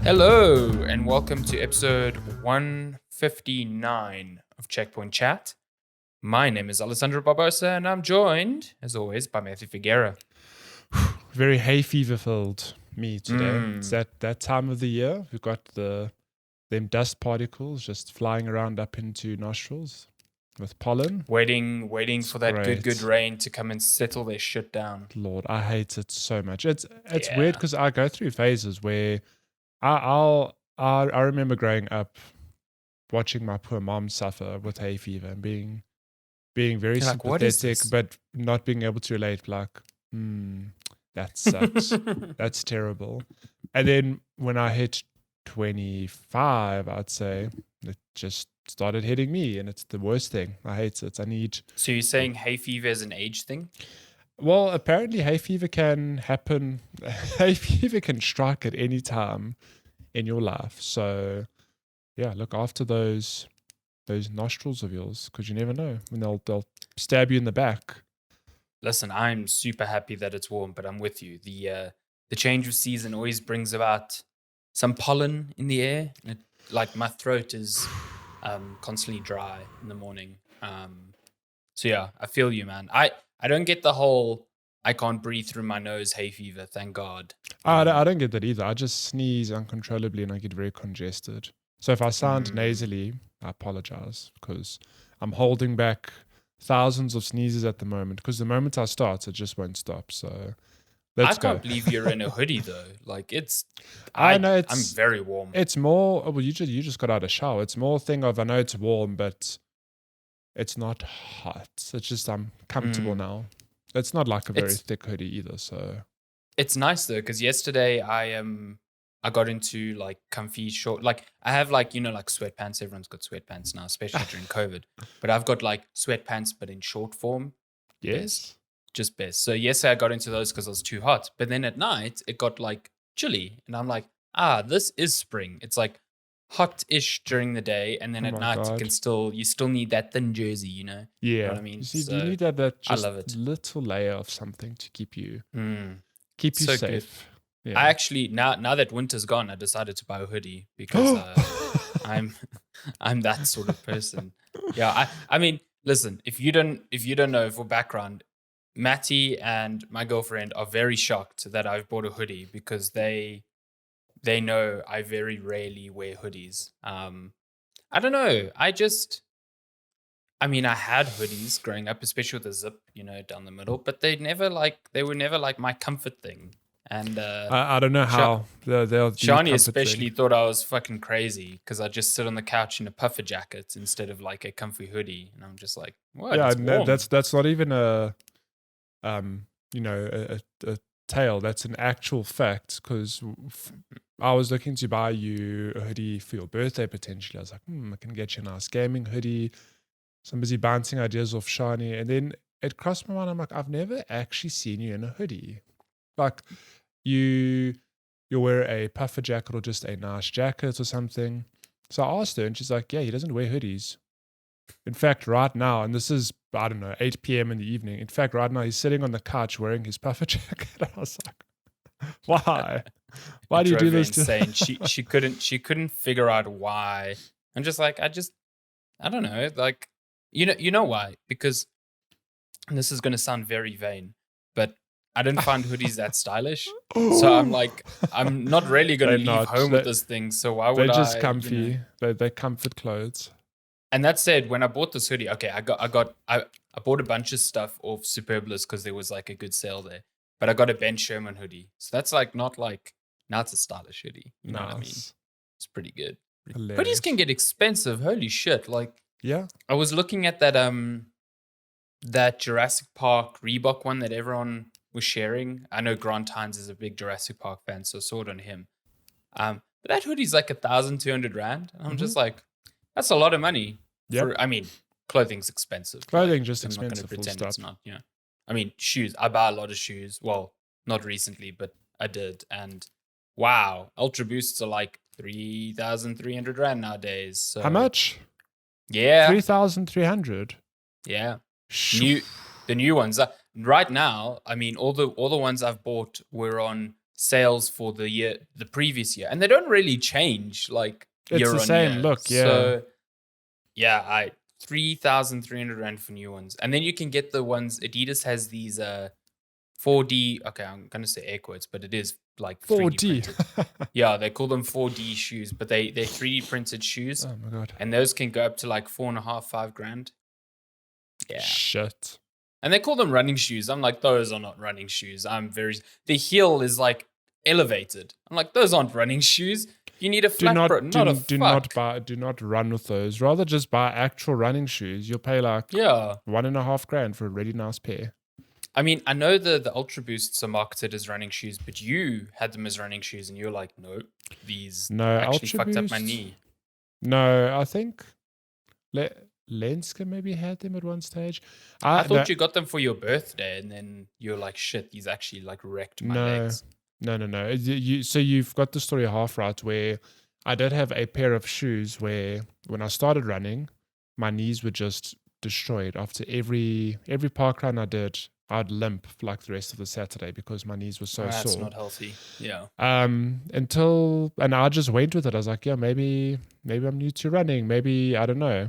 Hello, and welcome to episode 159 of Checkpoint Chat. My name is Alessandro Barbosa, and I'm joined, as always, by Matthew Figuera. Very hay fever filled me today. It's that time of the year. We've got them dust particles just flying around up into nostrils with pollen. Waiting for that great. good rain to come and settle their shit down. Lord, I hate it so much. It's weird because I go through phases where I remember growing up watching my poor mom suffer with hay fever and being very sympathetic, but not being able to relate. Like, that sucks. That's terrible. And then when I hit 25, I'd say it just started hitting me, and it's the worst thing. I hate it. So you're saying hay fever is an age thing? Well, apparently hay fever can happen. Hay fever can strike at any time in your life. So yeah, look after those nostrils of yours, because you never know when they'll stab you in the back. Listen, I'm super happy that it's warm, but I'm with you. The change of season always brings about some pollen in the air. And my throat is constantly dry in the morning. So yeah, I feel you, man. I don't get the whole I can't breathe through my nose hay fever, thank God. I don't get that either. I just sneeze uncontrollably and I get very congested. So if I sound nasally, I apologize, because I'm holding back thousands of sneezes at the moment, because the moment I start, it just won't stop. So let's go. I can't believe you're in a hoodie though. Like I'm very warm. It's more, well, you just got out of shower. It's more a thing of, I know it's warm, but it's not hot. It's just I'm comfortable now. It's not like a very thick hoodie either. So it's nice though, because yesterday I got into like comfy short, like I have like sweatpants. Everyone's got sweatpants now, especially during COVID. But I've got like sweatpants, but in short form. Yes, just best. So yesterday I got into those because it was too hot. But then at night it got like chilly, and I'm like, this is spring. It's like hot-ish during the day, and then at night you still need that thin jersey, you know? Yeah. You know what I mean? You see, you need that just little layer of something to keep you safe. Good. Yeah. I actually now that winter's gone, I decided to buy a hoodie because I'm that sort of person. Yeah, I mean, listen, if you don't know, for background, Matty and my girlfriend are very shocked that I've bought a hoodie, because they know I very rarely wear hoodies. I don't know. I had hoodies growing up, especially with a zip, down the middle, but they were never like my comfort thing. And I don't know how Shani especially thought I was fucking crazy because I just sit on the couch in a puffer jacket instead of like a comfy hoodie, and I'm just like, what? Yeah, that's not even a tale. That's an actual fact, because I was looking to buy you a hoodie for your birthday potentially. I was like, I can get you a nice gaming hoodie. So I'm busy bouncing ideas off Shani, and then it crossed my mind. I'm like, I've never actually seen you in a hoodie. Like, you wear a puffer jacket or just a nice jacket or something. So I asked her, and she's like, yeah, he doesn't wear hoodies. In fact, right now, and this is, I don't know, 8 p.m. in the evening. In fact, right now, he's sitting on the couch wearing his puffer jacket. I was like, why? Why do you do this? Insane. She couldn't figure out why. I'm just like, I don't know. Like, you know why? Because, and this is going to sound very vain, but I don't find hoodies that stylish. So I'm like, I'm not really going to leave home with this thing. So why would I? They're just comfy. They're comfort clothes. And that said, when I bought this hoodie, okay, I bought a bunch of stuff off Superblis because there was like a good sale there. But I got a Ben Sherman hoodie. So that's like now it's a stylish hoodie. You know what I mean? It's pretty good. Hilarious. Hoodies can get expensive. Holy shit. Like, yeah. I was looking at that Jurassic Park Reebok one that everyone was sharing. I know Grant Hines is a big Jurassic Park fan, so I saw it on him. But that hoodie's like 1,200 Rand. And I'm just like, that's a lot of money. Yeah. Clothing's expensive. Clothing's just I'm expensive. not going to pretend it's not. Yeah. I mean, shoes. I buy a lot of shoes. Well, not recently, but I did. And wow, Ultra Boosts are like 3,300 Rand nowadays. So, how much? Yeah. 3,300. Yeah. The new ones. Right now, I mean, all the ones I've bought were on sales for the previous year, and they don't really change like It's year the on same year. look, yeah. So yeah, 3,300 Rand for new ones, and then you can get the ones. Adidas has these 4D. Okay, I'm gonna say air quotes, but it is like 3D 4D. printed. Yeah, they call them 4D shoes, but they're 3D printed shoes, Oh my god. and those can go up to like 4.5, 5 grand. Yeah. Shit. And they call them running shoes. I'm like, those are not running shoes. The heel is like elevated. I'm like, those aren't running shoes. You need a flat Do not run with those. Rather just buy actual running shoes. You'll pay like $1.5 grand for a really nice pair. I mean, I know the Ultra Boosts are marketed as running shoes, but you had them as running shoes, and you're like, no, these actually fucked up my knee. No, I think Lenska maybe had them at one stage. I thought you got them for your birthday, and then you're like, shit, these actually like wrecked my legs. No. So you've got the story half right, where I did have a pair of shoes where when I started running, my knees were just destroyed. After every park run I did, I'd limp for like the rest of the Saturday because my knees were so sore. That's not healthy. Yeah. And I just went with it. I was like, yeah, maybe I'm new to running. Maybe, I don't know.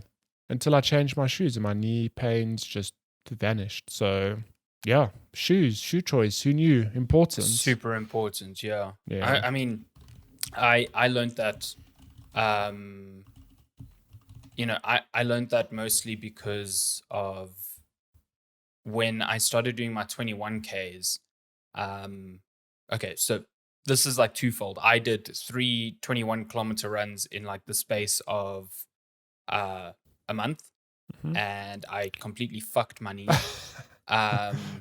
Until I changed my shoes and my knee pains just vanished. So yeah, shoe choice. Who knew? Important. Super important. Yeah. I mean, I learned that. I learned that mostly because of when I started doing my 21Ks. Okay, so this is like twofold. I did 3 21-kilometer runs in like the space of a month, and I completely fucked my knee.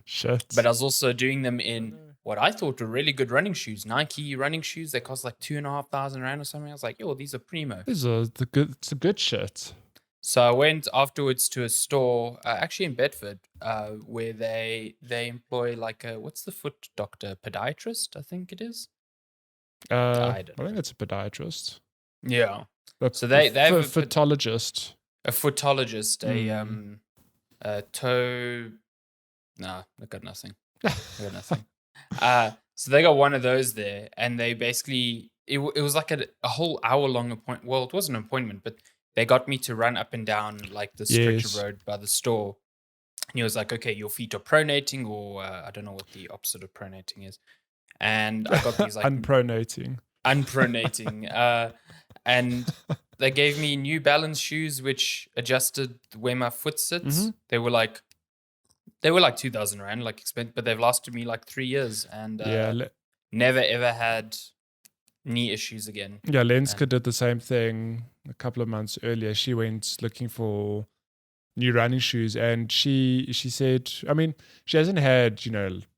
Shit. But I was also doing them in what I thought were really good running shoes, Nike running shoes. They cost like 2,500 Rand or something. I was like, yo, these are primo. It's a good shit. So I went afterwards to a store, actually in Bedford, where they employ like what's the foot doctor? Podiatrist, I think it is. I think it's a podiatrist. Yeah. So they have a footologist. A footologist, a toe. Nah, I got nothing. So they got one of those there, and they basically it was like a whole hour-long appointment. Well, it wasn't an appointment, but they got me to run up and down like the stretch of road by the store. And he was like, okay, your feet are pronating, or I don't know what the opposite of pronating is. And I got these like unpronating. And they gave me New Balance shoes, which adjusted where my foot sits. They were like 2,000 Rand, like expensive, but they've lasted me like 3 years, and never ever had knee issues again. Yeah, Lenska did the same thing a couple of months earlier. She went looking for new running shoes, and she said, I mean, she hasn't had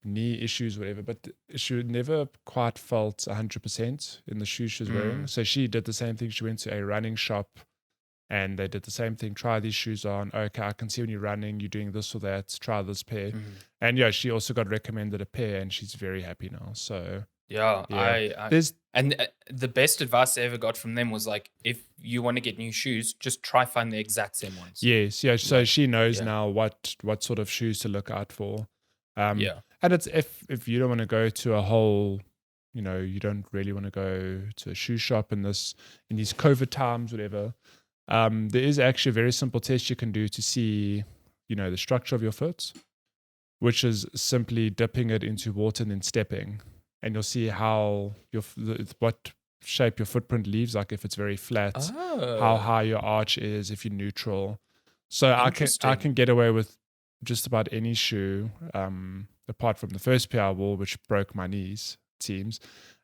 knee issues, whatever, but she never quite felt 100% in the shoes she was wearing. So she did the same thing. She went to a running shop, and they did the same thing. Try these shoes on. Okay, I can see when you're running, you're doing this or that. Try this pair. And yeah, she also got recommended a pair, and she's very happy now. So yeah. The best advice I ever got from them was like, if you want to get new shoes, just try find the exact same ones. Yes, yeah. So she knows now what sort of shoes to look out for. And it's if you don't want to go to a whole, you don't really want to go to a shoe shop in these COVID times, whatever. There is actually a very simple test you can do to see, the structure of your foot, which is simply dipping it into water and then stepping. And you'll see how what shape your footprint leaves, like if it's very flat, how high your arch is, if you're neutral. So I can get away with just about any shoe, apart from the first pair I wore, which broke my knees, it seems,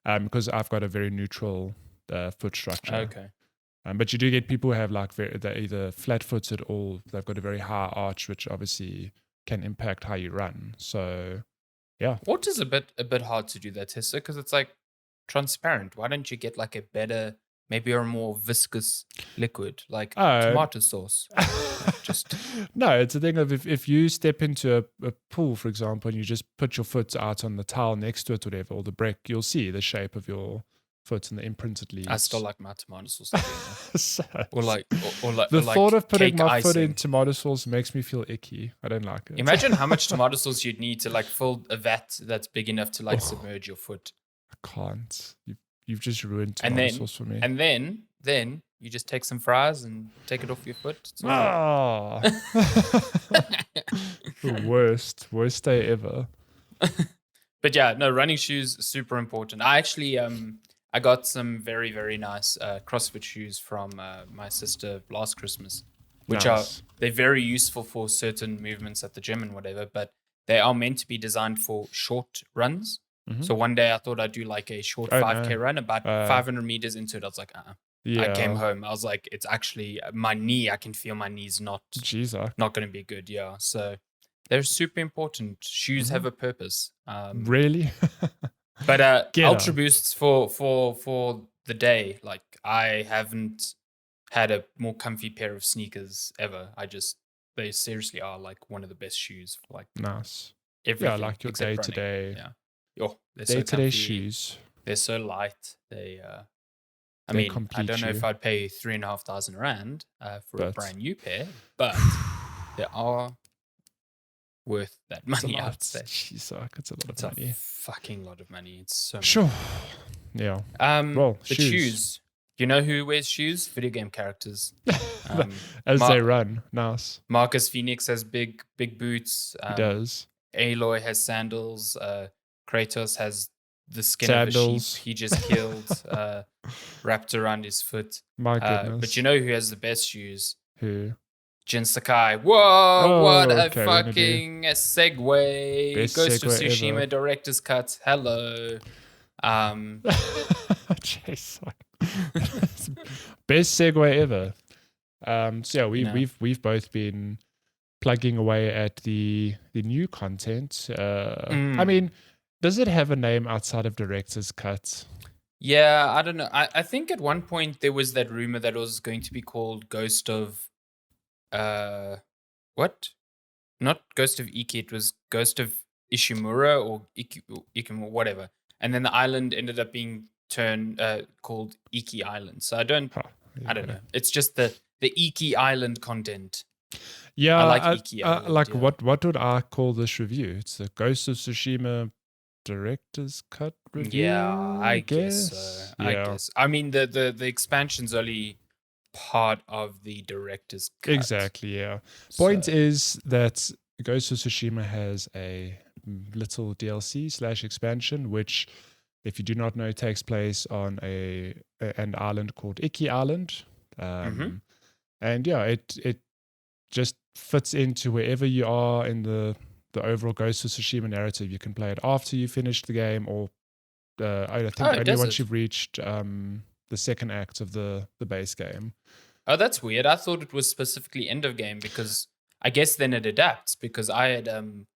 because I've got a very neutral foot structure. Okay. But you do get people who have like they're either flat-footed or they've got a very high arch, which obviously can impact how you run. So yeah. What is a bit hard to do that, Tessa? Because it's like transparent. Why don't you get like a better, maybe a more viscous liquid, like tomato sauce? No, it's a thing of if you step into a pool, for example, and you just put your foot out on the towel next to it, whatever, or the brick, you'll see the shape of your foot and the imprint it leaves. I still like my tomato sauce. or thought of putting my foot in tomato sauce makes me feel icky. I don't like it. Imagine how much tomato sauce you'd need to like fill a vat that's big enough to like submerge your foot. can't. You've just ruined And tomato then, sauce for me. and then you just take some fries and take it off your foot. It's all Ah, the worst day ever. But yeah, no, running shoes super important. I actually I got some very, very nice CrossFit shoes from my sister last Christmas, which Nice. they're very useful for certain movements at the gym and whatever, but they are meant to be designed for short runs. Mhm. So one day I thought I'd do like a short Oh, 5K no. run, about 500 meters into it. I was like, I came Yeah. home. I was like, it's actually my knee. I can feel my knee's not Jeez, going to be good. Yeah. So they're super important. Shoes have a purpose. really? But Get Ultra up. Boosts for the day, like I haven't had a more comfy pair of sneakers ever. They seriously are like one of the best shoes for like Nice. everything. Yeah, like your except running. day-to-day, Yeah. Oh, they're so day-to-day comfy. shoes. They're so light. I They mean, I complete don't know you. if I'd pay 3,500 rand for a But- brand new pair, but they are worth that It's a money. I'd lot. say Jeez, it's a lot it's of a money. fucking lot of money. It's so much. Sure. Yeah. Well, The shoes. shoes. You know who wears shoes? Video game characters. As Mar- they run. Nice. Marcus Phoenix has big boots. He does. Aloy has sandals. Kratos has the skin Sandals. of a sheep he just killed, wrapped around his foot. My goodness. But you know who has the best shoes? Who? Jin Sakai. Whoa, what a okay, we're gonna do fucking segue. best Ghost of segue Tsushima ever. director's cut. Hello. Jeez. Best segue ever. So yeah, we've both been plugging away at the new content. I mean, does it have a name outside of director's cut? Yeah, I don't know. I think at one point there was that rumor that it was going to be called Ghost of what? Not Ghost of Iki, it was Ghost of Ishimura or Ikimura, whatever. And then the island ended up being called Iki Island. So I don't know. It's just the Iki Island content. Yeah, I like Iki Island. like yeah. what would I call this review? It's the Ghost of Tsushima director's cut review. Yeah, I guess so. Yeah. I guess. I mean, the expansion's only part of the director's cut. Exactly, yeah. Point So- is that Ghost of Tsushima has a little DLC / expansion, which, if you do not know, takes place on an island called Iki Island. And yeah, it just fits into wherever you are in the overall Ghost of Tsushima narrative. You can play it after you finish the game, or I think only does once it? you've reached the second act of the base game. Oh, that's weird. I thought it was specifically end of game because I guess then it adapts because I had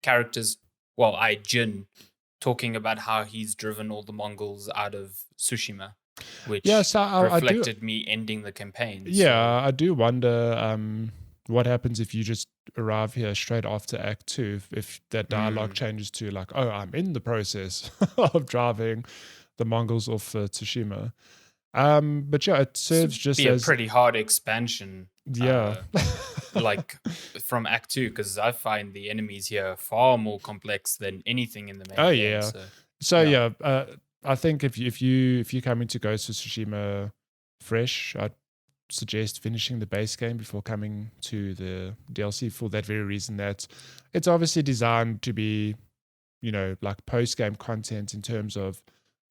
characters. Well, I had Jin talking about how he's driven all the Mongols out of Tsushima, which So I do. reflected me ending the campaign. Yeah, I do wonder what happens if you just arrive here straight after Act 2, if that dialogue changes to like, oh, I'm in the process of driving the Mongols off Tsushima. But yeah, it serves just be as a pretty hard expansion. yeah. Like from Act 2, because I find the enemies here far more complex than anything in the main game. Yeah. So, So yeah. I think if you come into Ghost of Tsushima fresh, I'd suggest finishing the base game before coming to the DLC for that very reason, that it's obviously designed to be, like post-game content in terms of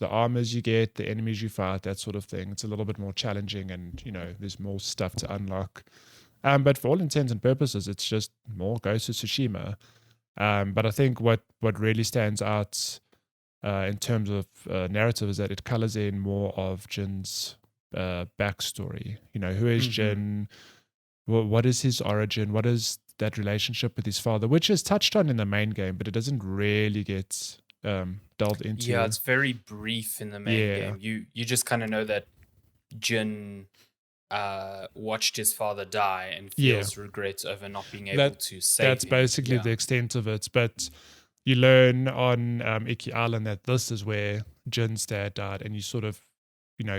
the armors you get, the enemies you fight, that sort of thing. It's a little bit more challenging and, there's more stuff to unlock. But for all intents and purposes, it's just more Ghost of Tsushima. But I think what really stands out in terms of narrative is that it colors in more of Jin's backstory. Who is Jin? What is his origin? What is that relationship with his father? Which is touched on in the main game, but it doesn't really get delved into. Yeah, it's very brief in the main Yeah. game. You just kind of know that Jin watched his father die and feels regret over not being able to save That's him. basically Yeah. the extent of it. But you learn on Iki Island that this is where Jin's dad died, and you sort of,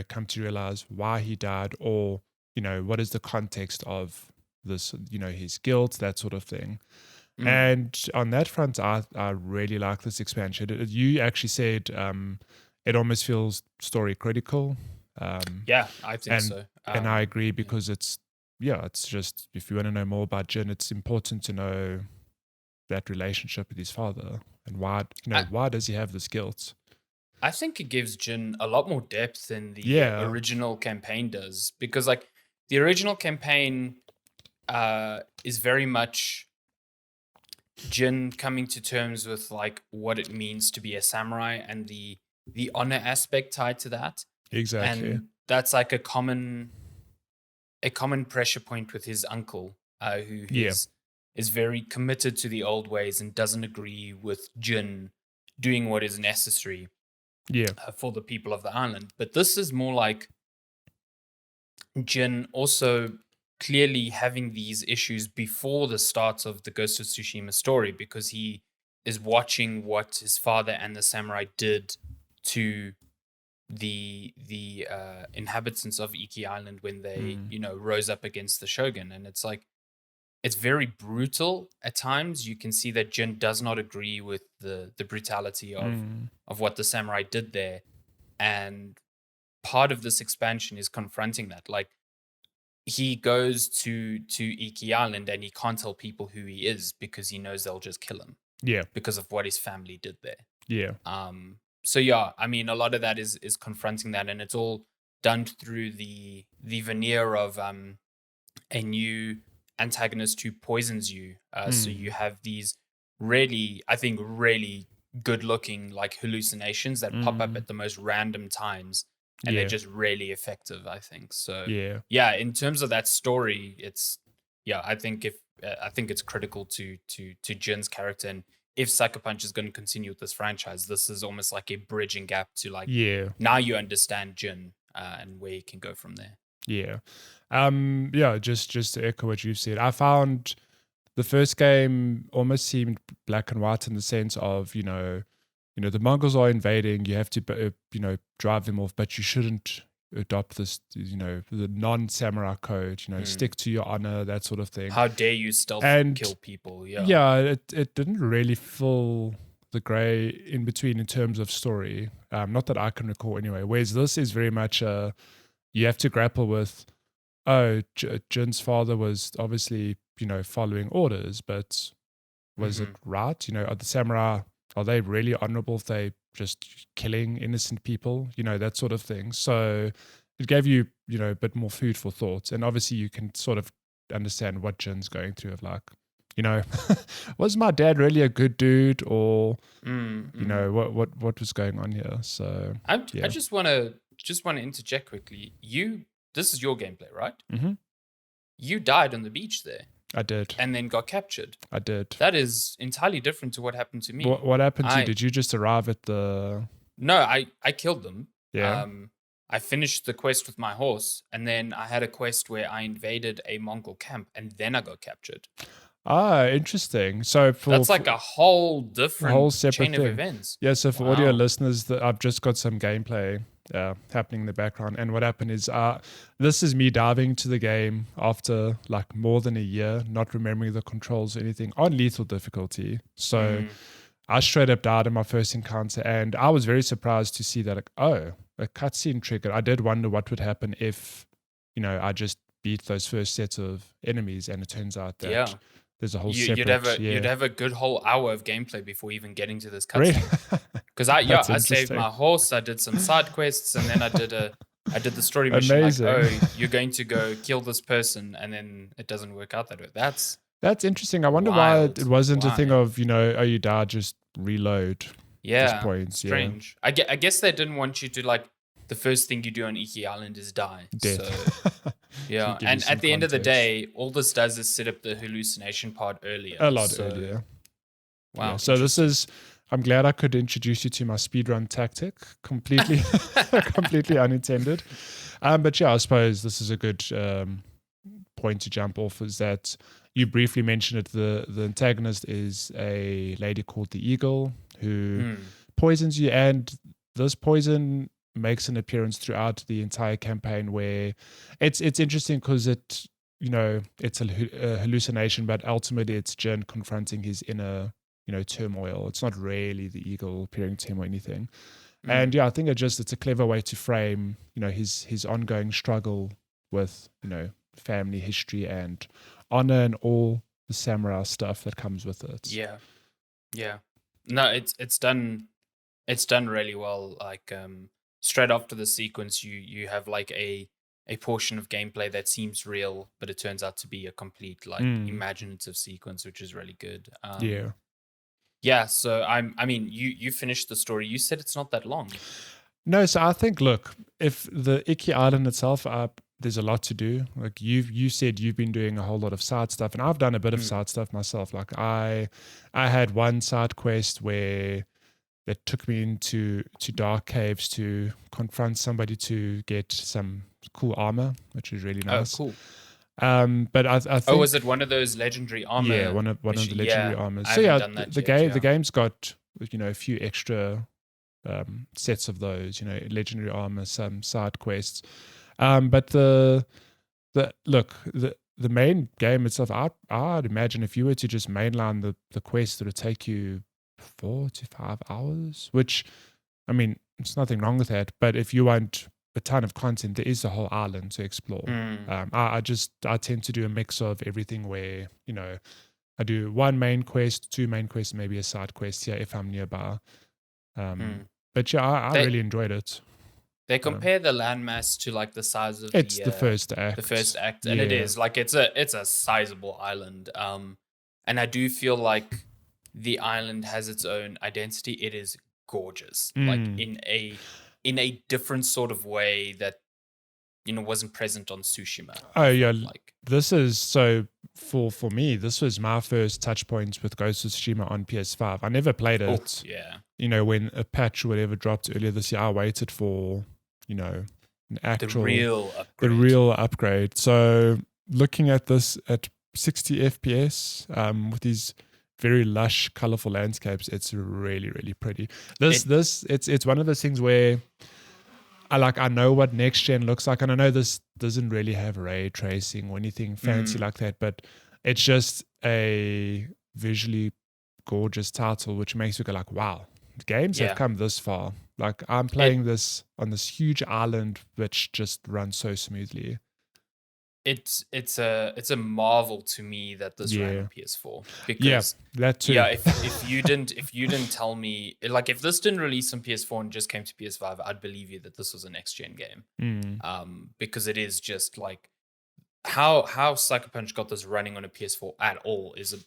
come to realize why he died, or, what is the context of this, his guilt, that sort of thing. And on that front, I really like this expansion. You actually said it almost feels story critical. Yeah, I think and so. and I agree Yeah. because it's just, if you want to know more about Jin, it's important to know that relationship with his father and why does he have this guilt? I think it gives Jin a lot more depth than the Yeah, original campaign does, because like the original campaign is very much Jin coming to terms with like what it means to be a samurai and the honor aspect tied to that. exactly. And that's like a common pressure point with his uncle, who Yeah, is very committed to the old ways and doesn't agree with Jin doing what is necessary yeah, for the people of the island. But this is more like Jin also clearly having these issues before the start of the Ghost of Tsushima story, because he is watching what his father and the samurai did to the inhabitants of Iki Island when they rose up against the shogun. And it's like, it's very brutal at times. You can see that Jin does not agree with the brutality of what the samurai did there, and part of this expansion is confronting that. Like, he goes to Iki Island and he can't tell people who he is because he knows they'll just kill him yeah, because of what his family did there. yeah, So yeah, I mean, a lot of that is confronting that, and it's all done through the veneer of a new antagonist who poisons you. So you have these really, I think, really good looking like hallucinations that pop up at the most random times, and they're just really effective, I think. So yeah, in terms of that story, it's I think I think it's critical to Jin's character, and if Sucker Punch is going to continue with this franchise, this is almost like a bridging gap to like, yeah, now you understand Jin and where you can go from there. yeah. Just to echo what you said, I found the first game almost seemed black and white in the sense of, the Mongols are invading, you have to, drive them off, but you shouldn't adopt this, the non-samurai code, stick to your honor, that sort of thing. How dare you stealth And kill people? it didn't really fill the gray in between in terms of story. Not that I can recall anyway. Whereas this is very much you have to grapple with, Jin's father was obviously, following orders, but was it right? Are the samurai, are they really honorable if they just killing innocent people? That sort of thing. So it gave you, a bit more food for thought. And obviously you can sort of understand what Jin's going through of like, was my dad really a good dude, or what was going on here? So I just want to interject quickly. This is your gameplay, right? Mm-hmm. You died on the beach there. I did. And then got captured. I did. That is entirely different to what happened to me. What happened to you? Did you just arrive at the... No, I killed them. Yeah. I finished the quest with my horse, and then I had a quest where I invaded a Mongol camp, and then I got captured. Ah, interesting. So that's like a whole different chain of events. Yeah, so for audio listeners, I've just got some gameplay happening in the background, and what happened is this is me diving to the game after like more than a year, not remembering the controls or anything, on lethal difficulty. So I straight up died in my first encounter, and I was very surprised to see that, like, a cutscene triggered. I did wonder what would happen if, I just beat those first sets of enemies, and it turns out that there's a whole separate... You'd have a good whole hour of gameplay before even getting to this cutscene. Because I saved my horse, I did some side quests, and then I did the story mission. Amazing. Like, you're going to go kill this person, and then it doesn't work out that way. That's interesting. I wonder why it wasn't a thing of, you die, just reload. Yeah, points. strange. I guess they didn't want you to, like, the first thing you do on Iki Island is die. Death. So, yeah, and at the end of the day, all this does is set up the hallucination part earlier. A lot earlier. Wow. Yeah, so this is... I'm glad I could introduce you to my speedrun tactic, completely unintended. But yeah, I suppose this is a good point to jump off, is that you briefly mentioned it. The antagonist is a lady called the Eagle who poisons you, and this poison makes an appearance throughout the entire campaign, where it's interesting because it's a hallucination, but ultimately it's Jin confronting his inner turmoil. It's not really the Eagle appearing to him or anything. And yeah, I think it's a clever way to frame, his ongoing struggle with, family history and honor and all the samurai stuff that comes with it. Yeah. Yeah. No, it's done really well. Like straight after the sequence, you have like a portion of gameplay that seems real, but it turns out to be a complete like imaginative sequence, which is really good. Yeah. Yeah, so I mean, you finished the story. You said it's not that long. No, so I think, look, if the Iki Island itself, there's a lot to do. Like you said, you've been doing a whole lot of side stuff, and I've done a bit of side stuff myself. Like I had one side quest where that took me into dark caves to confront somebody to get some cool armor, which is really nice. Oh, cool. But I think, was it one of those legendary armor? Yeah, one of the legendary armors. I So yeah, done that the game's got a few extra sets of those, legendary armor, some side quests. But the main game itself, I'd imagine if you were to just mainline the quest, it would take you 4 to 5 hours. Which, I mean, there's nothing wrong with that. But if you want a ton of content, there is a whole island to explore. I tend to do a mix of everything where, I do one main quest, 2 main quests, maybe a side quest here if I'm nearby. But yeah, I really enjoyed it. They compare the landmass to like the size of the first act. The first act, and it is like it's a sizable island. And I do feel like the island has its own identity. It is gorgeous, like in a different sort of way that wasn't present on Tsushima. Oh yeah, like this is so for me. This was my first touch point with Ghost of Tsushima on PS5. I never played it. Oh, yeah. When a patch or whatever dropped earlier this year, I waited for an actual the real upgrade. So looking at this at 60 FPS with these very lush, colorful landscapes, it's really, really pretty. It's one of those things where I know what next gen looks like, and I know this doesn't really have ray tracing or anything fancy like that, but it's just a visually gorgeous title, which makes you go like, wow, games have come this far. Like I'm playing this on this huge island, which just runs so smoothly. It's a marvel to me that this ran on PS4, because that too. Yeah, if you didn't tell me, like if this didn't release on PS4 and just came to PS5, I'd believe you that this was a next gen game. Because it is just like how Sucker Punch got this running on a PS4 at all is a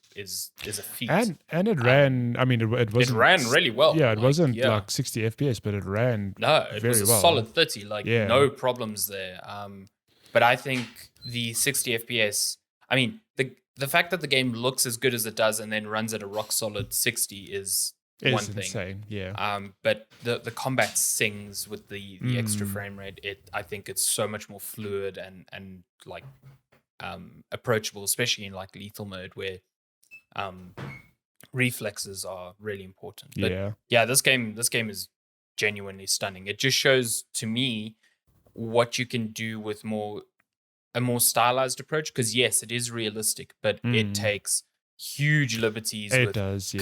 feat. And it ran. I mean, it wasn't. It ran really well. Yeah, it wasn't like 60 FPS, but it ran. No, it very was a well. solid 30. Like no problems there. But I think the 60 FPS, I mean, the fact that the game looks as good as it does and then runs at a rock solid 60 is one thing. Insane, yeah. But the combat sings with the extra frame rate. I think it's so much more fluid and like approachable, especially in like lethal mode where reflexes are really important. But this game is genuinely stunning. It just shows to me what you can do with a more stylized approach, because yes, it is realistic, but it takes huge liberties with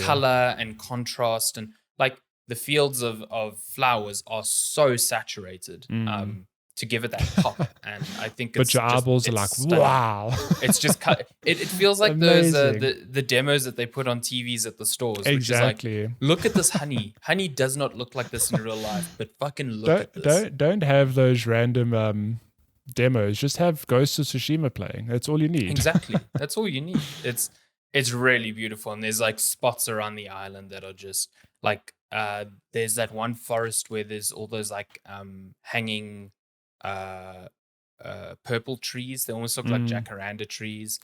color and contrast, and like the fields of flowers are so saturated to give it that pop. And I think but your eyeballs are like stunning. Wow. It's just it feels like those the demos that they put on TVs at the stores. Exactly. Which is like, look at this honey does not look like this in real life, but fucking look at this. Don't have those random demos. Just have Ghost of Tsushima playing. That's all you need. Exactly. That's all you need. It's really beautiful, and there's like spots around the island that are just like there's that one forest where there's all those like hanging purple trees. They almost look like jacaranda trees.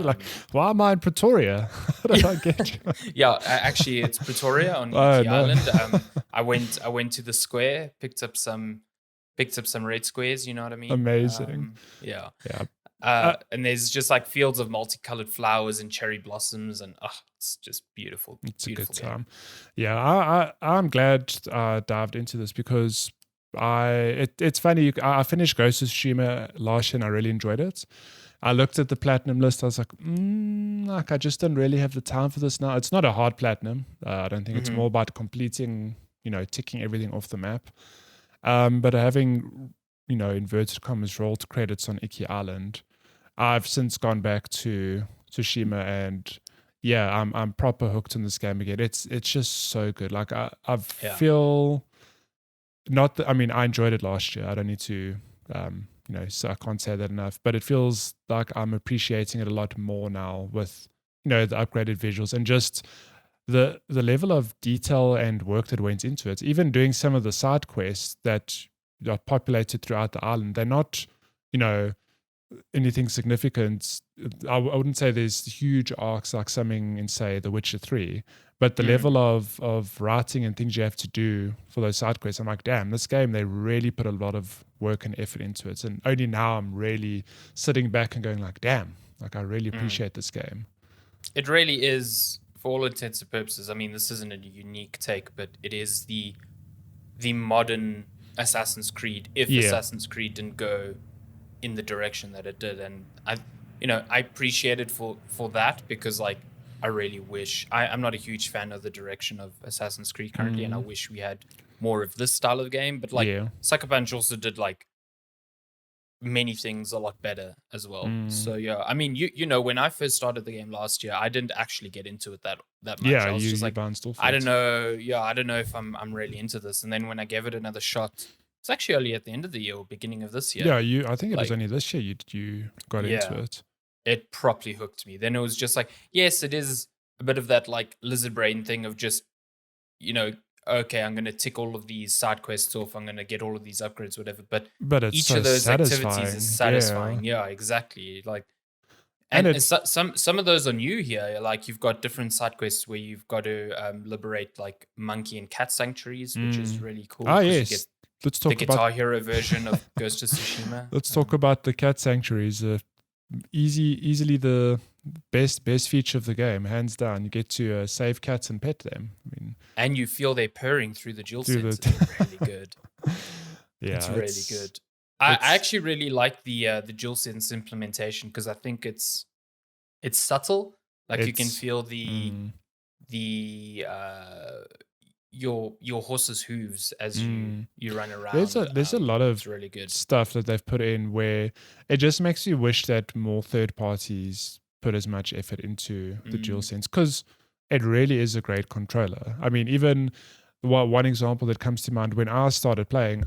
Like, why am I in Pretoria? How did I get you? Yeah, actually it's Pretoria on the island. I went to the square, picked up some red squares, you know what I mean? Amazing. Yeah. And there's just like fields of multicolored flowers and cherry blossoms, and it's just beautiful. It's beautiful a good time. Yeah, I'm glad I dived into this because it's funny. I finished Ghost of Tsushima last year and I really enjoyed it. I looked at the platinum list. I was like, I just don't really have the time for this now. It's not a hard platinum. I don't think it's more about completing, ticking everything off the map. But having, inverted commas, rolled credits on Iki Island, I've since gone back to Tsushima, and yeah, I'm proper hooked in this game again. It's just so good. Like I feel not that, I mean, I enjoyed it last year. I don't need to, so I can't say that enough. But it feels like I'm appreciating it a lot more now with, the upgraded visuals and just the level of detail and work that went into it. Even doing some of the side quests that are populated throughout the island, they're not, anything significant. I wouldn't say there's huge arcs like something in, say, The Witcher 3, but the level of writing and things you have to do for those side quests, I'm like, damn, this game, they really put a lot of work and effort into it. And only now I'm really sitting back and going like, damn, like I really appreciate this game. It really is, for all intents and purposes. I mean, this isn't a unique take, but it is the modern Assassin's Creed, if Assassin's Creed didn't go in the direction that it did. And I appreciate it for that, because like I really wish, I'm not a huge fan of the direction of Assassin's Creed currently, and I wish we had more of this style of game. But like Psychopunch also did like many things a lot better as well. So yeah, I mean, when I first started the game last year, I didn't actually get into it that much. I was just like, I don't know if I'm really into this. And then when I gave it another shot, it's actually only at the end of the year or beginning of this year. Yeah, I think it was only this year you got into it. It properly hooked me. Then it was just like, yes, it is a bit of that like lizard brain thing of just, okay, I'm going to tick all of these side quests off. I'm going to get all of these upgrades, whatever. But it's each so of those satisfying. activities is satisfying. Yeah, exactly. Like, and some of those are new here. Like you've got different side quests where you've got to liberate like monkey and cat sanctuaries, which is really cool. Ah, yes. Let's talk the Guitar Hero version of Ghost of Tsushima. Let's talk about the cat sanctuaries. Easily the best feature of the game, hands down. You get to save cats and pet them. I mean, and you feel they purring through the DualSense. It's really good. Yeah, it's really good. I actually really like the DualSense implementation, because I think it's subtle. Like you can feel your horse's hooves as you run around. There's a lot of really good stuff that they've put in where it just makes you wish that more third parties put as much effort into the DualSense, because it really is a great controller. I mean, even one example that comes to mind when I started playing,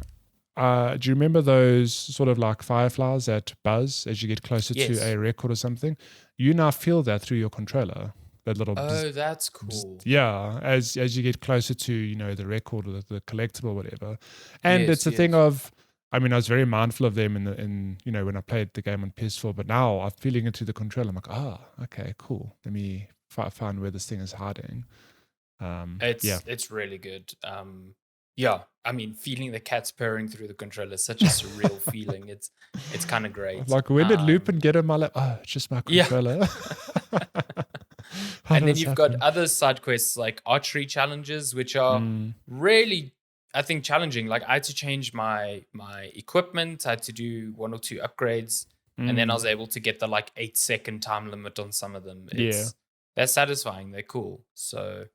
do you remember those sort of like fireflies that buzz as you get closer to a record or something? You now feel that through your controller. That little that's cool. Yeah, as you get closer to the record or the collectible or whatever. And it's a thing of, I mean, I was very mindful of them in when I played the game on PS4, but now I'm feeling it through the controller. I'm like, okay, cool. Let me find where this thing is hiding. It's really good. I mean, feeling the cats purring through the controller is such a surreal feeling. It's kind of great. Like, when did Lupin get in my lap? Oh, it's just my controller. And then you've got other side quests like archery challenges, which are really, I think, challenging. Like I had to change my equipment. I had to do 1 or 2 upgrades, and then I was able to get the like 8-second time limit on some of them. They're satisfying. They're cool. So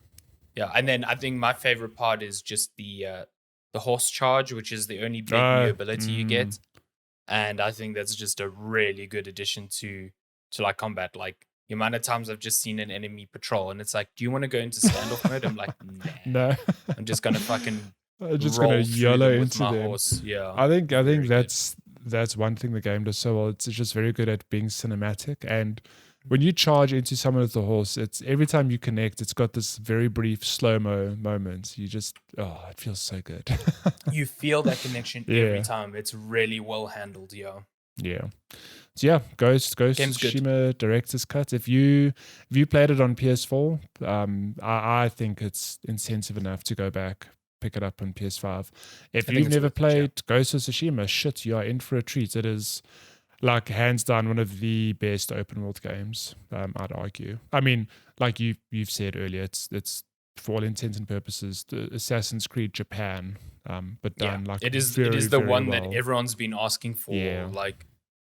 yeah, and then I think my favorite part is just the horse charge, which is the only big new ability you get, and I think that's just a really good addition to like combat. Like the amount of times I've just seen an enemy patrol, and it's like, do you want to go into standoff mode? I'm like, nah. No. I'm just gonna fucking just gonna YOLO into my them. horse. Yeah, I think that's one thing the game does so well. It's just very good at being cinematic, and when you charge into someone with the horse, it's every time you connect, it's got this very brief slow-mo moment. You just, it feels so good. You feel that connection every time. It's really well handled, Yeah. So yeah, Ghost of Tsushima Director's Cut. If you played it on PS4, I think it's incentive enough to go back, pick it up on PS5. If you've never played Ghost of Tsushima, shit, you are in for a treat. It is, like, hands down one of the best open world games, I'd argue. I mean, like you've said earlier, it's for all intents and purposes the Assassin's Creed Japan, but done like it is very, the very one well. that everyone's been asking for.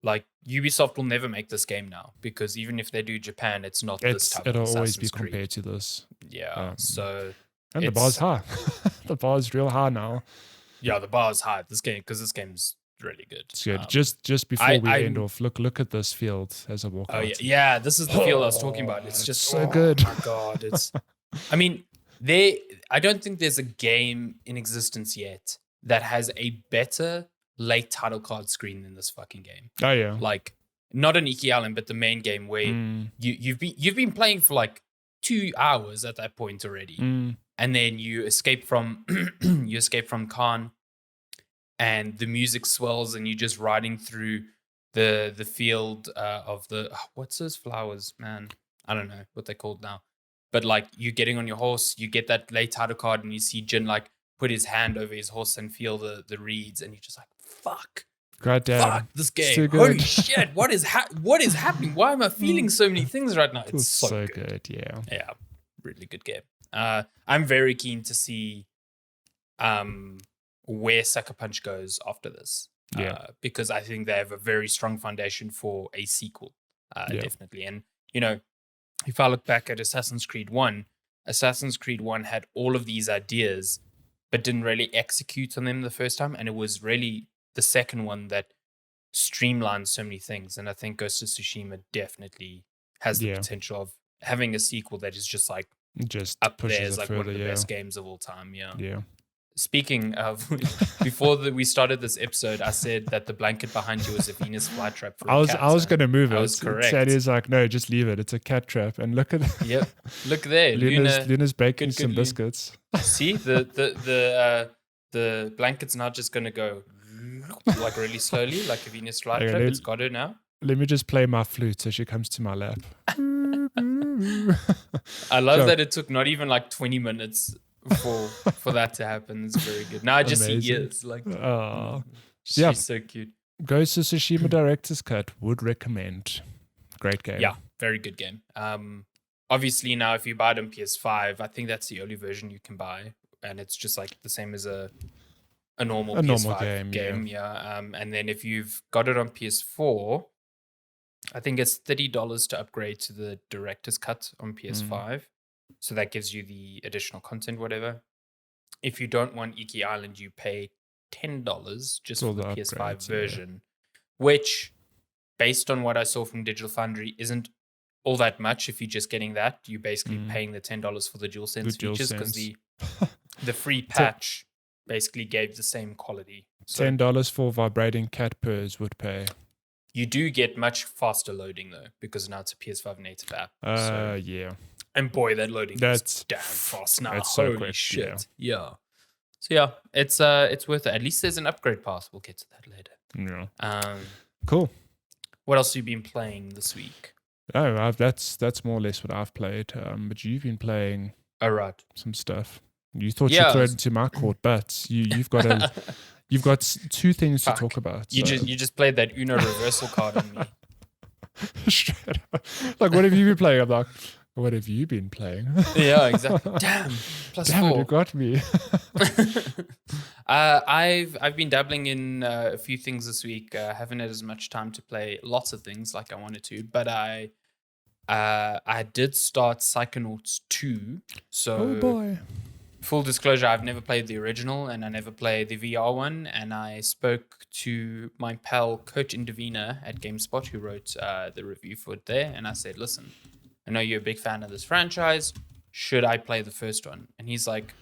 Like Ubisoft will never make this game now, because even if they do Japan, it's not this type of It'll Assassin's always be Creed. compared to this. Yeah, so and the bar's high. The bar is real high now. Yeah, the bar is high. This game's really good. It's good. Just before we end I'm off, look at this field as I walk Oh out. yeah, this is the field I was talking about. It's just so good. Oh my god, I mean, I don't think there's a game in existence yet that has a better late title card screen than this fucking game. Oh yeah. Like not an Iki Island, but the main game where you've been playing for like 2 hours at that point already. And then you escape from Khan, and the music swells, and you're just riding through the field of the what's those flowers, man? I don't know what they're called now. But like you're getting on your horse, you get that late title card, and you see Jin like put his hand over his horse and feel the reeds, and you're just like, fuck. God damn. Fuck this game. Holy shit. What is happening? Why am I feeling so many things right now? It's so good. Yeah. Yeah. Really good game. I'm very keen to see where Sucker Punch goes after this. Because I think they have a very strong foundation for a sequel. Definitely. And, you know, if I look back at Assassin's Creed 1 had all of these ideas, but didn't really execute on them the first time. And it was really the second one that streamlined so many things. And I think Ghost of Tsushima definitely has the potential of having a sequel that is just like up there as like one of the best games of all time. Yeah. Speaking of, before we started this episode, I said that the blanket behind you was a Venus flytrap for a cat. I was going to move it. I was correct. Sadie's like, no, just leave it. It's a cat trap. And look at Yep. Look there. Luna's baking some biscuits. See, the blanket's not just going to go like really slowly, like a Venus flytrap. It's got her now. Let me just play my flute so she comes to my lap. I love that it took not even like 20 minutes for that to happen. It's very good. Now I just see ears. Like, she's so cute. Ghost of Tsushima Director's Cut, would recommend. Great game. Yeah, very good game. Obviously now if you buy it on PS5, I think that's the only version you can buy, and it's just like the same as a normal PS5 game. And then if you've got it on PS4, I think it's $30 to upgrade to the Director's Cut on PS5. So that gives you the additional content, whatever. If you don't want Iki Island, you pay $10 just for the PS5 version, which, based on what I saw from Digital Foundry, isn't all that much. If you're just getting that, you're basically paying the $10 for the DualSense features, because the free patch basically gave the same quality. So $10 for vibrating cat purrs would pay. You do get much faster loading though, because now it's a PS5 native app. Yeah. And boy, that loading is damn fast now. Holy shit. Yeah. So yeah, it's worth it. At least there's an upgrade path. We'll get to that later. Yeah. Cool. What else have you been playing this week? Oh, that's more or less what I've played. But you've been playing some stuff. You thought you threw it into my court, but you've got you've got two things to talk about. You just played that Uno reversal card on me. Straight up. Like, what have you been playing? I'm like, what have you been playing? Yeah, exactly. Damn. Plus Damn 4. It, you got me. I've been dabbling in a few things this week. I haven't had as much time to play lots of things like I wanted to, but I did start Psychonauts 2. So, oh boy. Full disclosure, I've never played the original, and I never played the VR one. And I spoke to my pal Coach Indivina at GameSpot, who wrote the review for it there, and I said, listen, I know you're a big fan of this franchise. Should I play the first one? And he's like,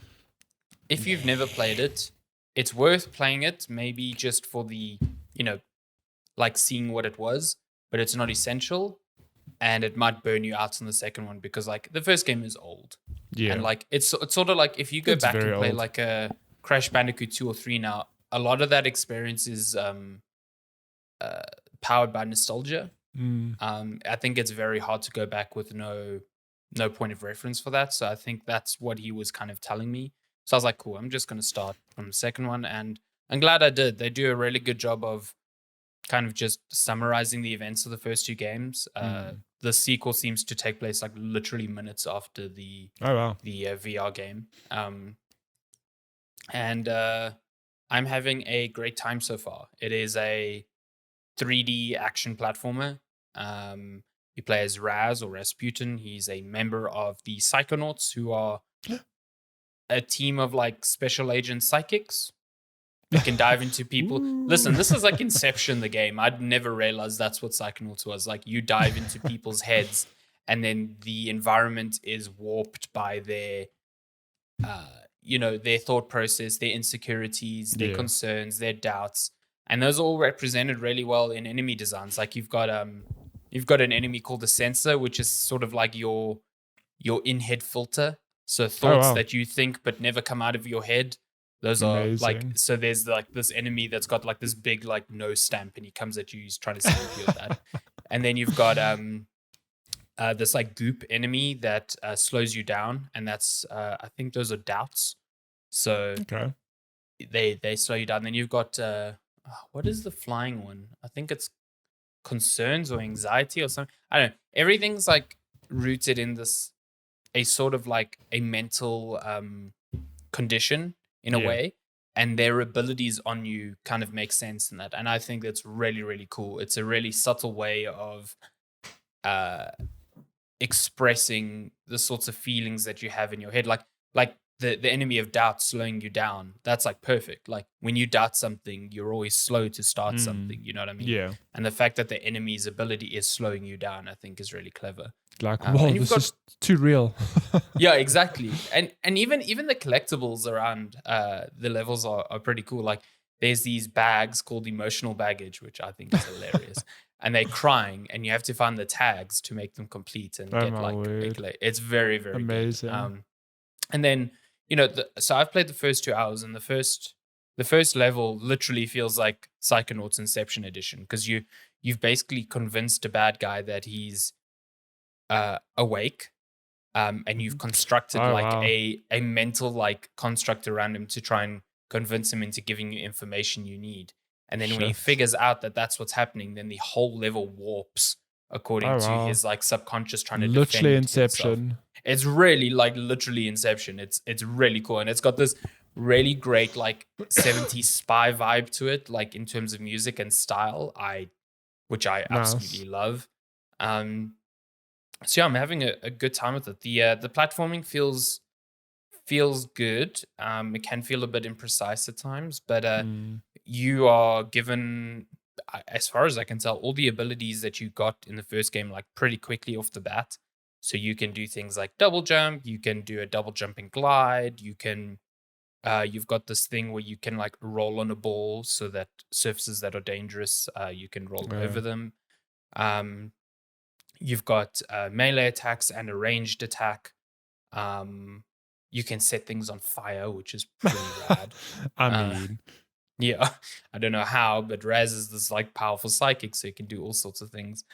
if you've never played it, it's worth playing it, maybe just for the, like seeing what it was, but it's not essential. And it might burn you out on the second one, because like the first game is old. Yeah. And like it's sort of like if you go back and play old. Like a Crash Bandicoot 2 or 3 now, a lot of that experience is powered by nostalgia. I think it's very hard to go back with no point of reference for that. So I think that's what he was kind of telling me. So I was like, cool, I'm just going to start from the second one. And I'm glad I did. They do a really good job of kind of just summarizing the events of the first 2 games. The sequel seems to take place like literally minutes after the VR game. And I'm having a great time so far. It is a 3D action platformer. You play as Raz or Rasputin. He's a member of the Psychonauts, who are a team of like special agent psychics that can dive into people. Ooh. Listen, this is like Inception, the game. I'd never realized that's what Psychonauts was. Like you dive into people's heads, and then the environment is warped by their, their thought process, their insecurities, their concerns, their doubts, and those are all represented really well in enemy designs. Like you've got an enemy called the Sensor, which is sort of like your in-head filter. So thoughts that you think but never come out of your head. Those are like, so there's like this enemy that's got like this big like nose stamp, and he comes at you, he's trying to stamp you with that. And then you've got this like goop enemy that slows you down, and that's I think those are doubts. So they slow you down. Then you've got what is the flying one? I think it's concerns or anxiety or something. I don't know. Everything's like rooted in this a sort of like a mental condition in a way, and their abilities on you kind of make sense in that. And I think that's really, really cool. It's a really subtle way of expressing the sorts of feelings that you have in your head. Like the enemy of doubt slowing you down, that's like perfect. Like when you doubt something, you're always slow to start something, you know what I mean? Yeah. And the fact that the enemy's ability is slowing you down, I think is really clever. Like, whoa, this is too real. Yeah, exactly. And even the collectibles around the levels are pretty cool. Like there's these bags called emotional baggage, which I think is hilarious. And they're crying, and you have to find the tags to make them complete and get like it's very, very amazing. Good. And then, so I've played the first 2 hours, and the first level literally feels like Psychonauts Inception Edition, because you've basically convinced a bad guy that he's awake, and you've constructed a mental like construct around him to try and convince him into giving you information you need. And then when he figures out that that's what's happening, then the whole level warps according to his like subconscious trying to literally defend Inception himself. It's really like literally Inception. It's really cool, and it's got this really great like 70s spy vibe to it, like in terms of music and style, which I absolutely love. So yeah, I'm having a good time with it. The platforming feels good. It can feel a bit imprecise at times, but you are given, as far as I can tell, all the abilities that you got in the first game like pretty quickly off the bat. So you can do things like double jump, you can do a double jumping glide, you can you've got this thing where you can like roll on a ball so that surfaces that are dangerous, you can roll over them. You've got melee attacks and a ranged attack. You can set things on fire, which is pretty rad. I mean, yeah, I don't know how, but Raz is this like powerful psychic, so you can do all sorts of things.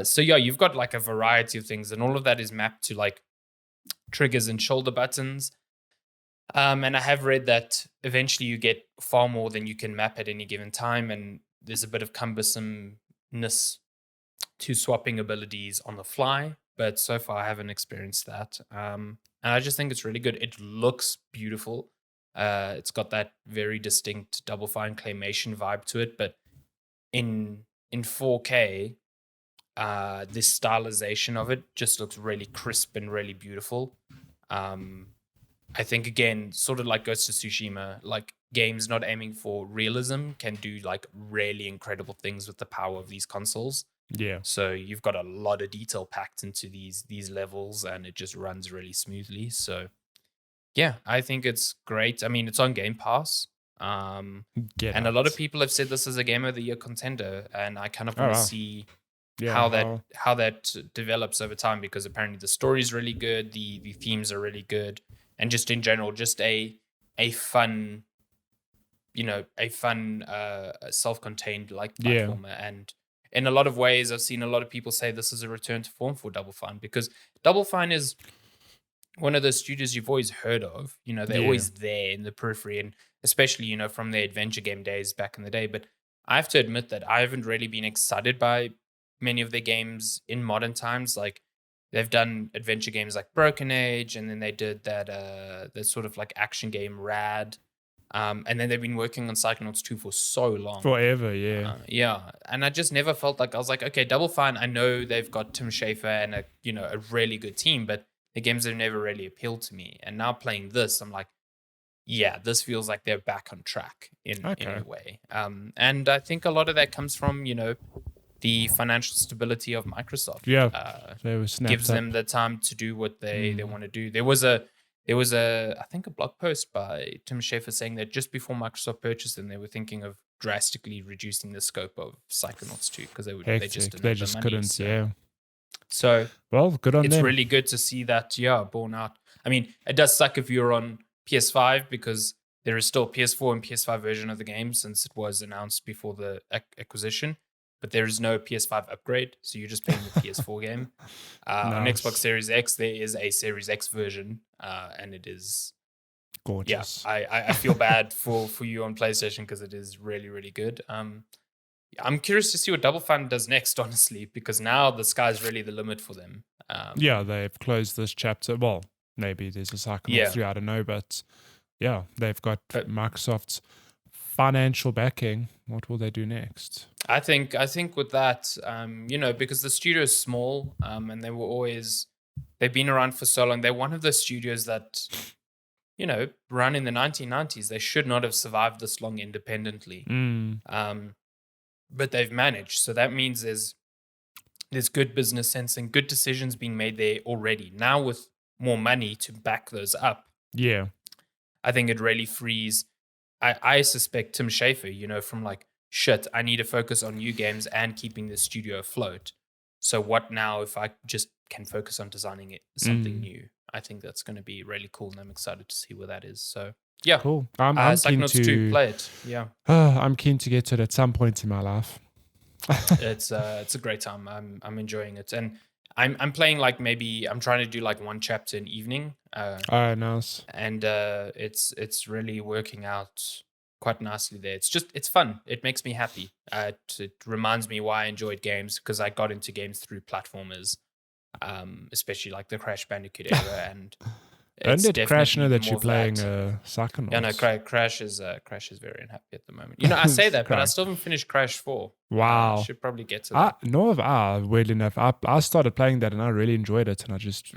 So yeah, you've got like a variety of things, and all of that is mapped to like triggers and shoulder buttons. And I have read that eventually you get far more than you can map at any given time, and there's a bit of cumbersomeness to swapping abilities on the fly, but so far I haven't experienced that. And I just think it's really good. It looks beautiful. It's got that very distinct Double Fine claymation vibe to it, but in 4K, this stylization of it just looks really crisp and really beautiful. I think, again, sort of like Ghost of Tsushima, like games not aiming for realism can do like really incredible things with the power of these consoles. Yeah. So you've got a lot of detail packed into these levels, and it just runs really smoothly. So yeah, I think it's great. I mean, it's on Game Pass. And a lot of people have said this is a Game of the Year contender, and I kind of want to see how that develops over time, because apparently the story is really good, the themes are really good, and just in general, just a fun, self-contained like platformer. And in a lot of ways, I've seen a lot of people say this is a return to form for Double Fine, because Double Fine is one of those studios you've always heard of. They're always there in the periphery, and especially, from their adventure game days back in the day. But I have to admit that I haven't really been excited by many of their games in modern times. Like, they've done adventure games like Broken Age, and then they did that sort of like action game Rad. And then they've been working on Psychonauts 2 for so long. Forever, yeah. Yeah. And I just never felt like, I was like, okay, Double Fine, I know they've got Tim Schafer and a really good team, but the games have never really appealed to me. And now playing this, I'm like, yeah, this feels like they're back on track in a way. And I think a lot of that comes from, the financial stability of Microsoft. Yeah, they were Gives snapped up. them the time to do what they want to do. There was I think a blog post by Tim Schafer saying that just before Microsoft purchased them, they were thinking of drastically reducing the scope of Psychonauts 2 because they just didn't have the money. Couldn't, yeah. So well, good on them. It's really good to see that, borne out. I mean, it does suck if you're on PS5 because there is still a PS4 and PS5 version of the game since it was announced before the acquisition. But there is no PS5 upgrade, so you're just playing the PS4 game. On Xbox Series X, there is a Series X version, and it is gorgeous. Yeah, I feel bad for you on PlayStation because it is really, really good. I'm curious to see what Double Fine does next, honestly, because now the sky's really the limit for them. Yeah, they've closed this chapter. Well, maybe there's a Psychonauts 3, I don't know, but yeah, they've got Microsoft's financial backing. What will they do next? I think with that, because the studio is small, and they've been around for so long. They're one of the studios that, run in the 1990s. They should not have survived this long independently. But they've managed. So that means there's good business sense and good decisions being made there already. Now with more money to back those up, I think it really frees. I suspect Tim Schafer, from like, shit, I need to focus on new games and keeping the studio afloat. So what now if I just can focus on designing something new? I think that's going to be really cool, and I'm excited to see where that is. So yeah, cool. I'm keen to play it. Yeah, I'm keen to get to it at some point in my life. It's a great time. I'm enjoying it, and I'm playing like maybe I'm trying to do like one chapter an evening. Nice. And it's really working out quite nicely there. It's fun. It makes me happy. It reminds me why I enjoyed games, because I got into games through platformers, especially like the Crash Bandicoot era. And did Crash know that you're playing Psychonauts? Yeah, no, Crash is very unhappy at the moment. I say that, but I still haven't finished Crash 4. Wow. I should probably get to that. Weirdly enough, I started playing that and I really enjoyed it, and I just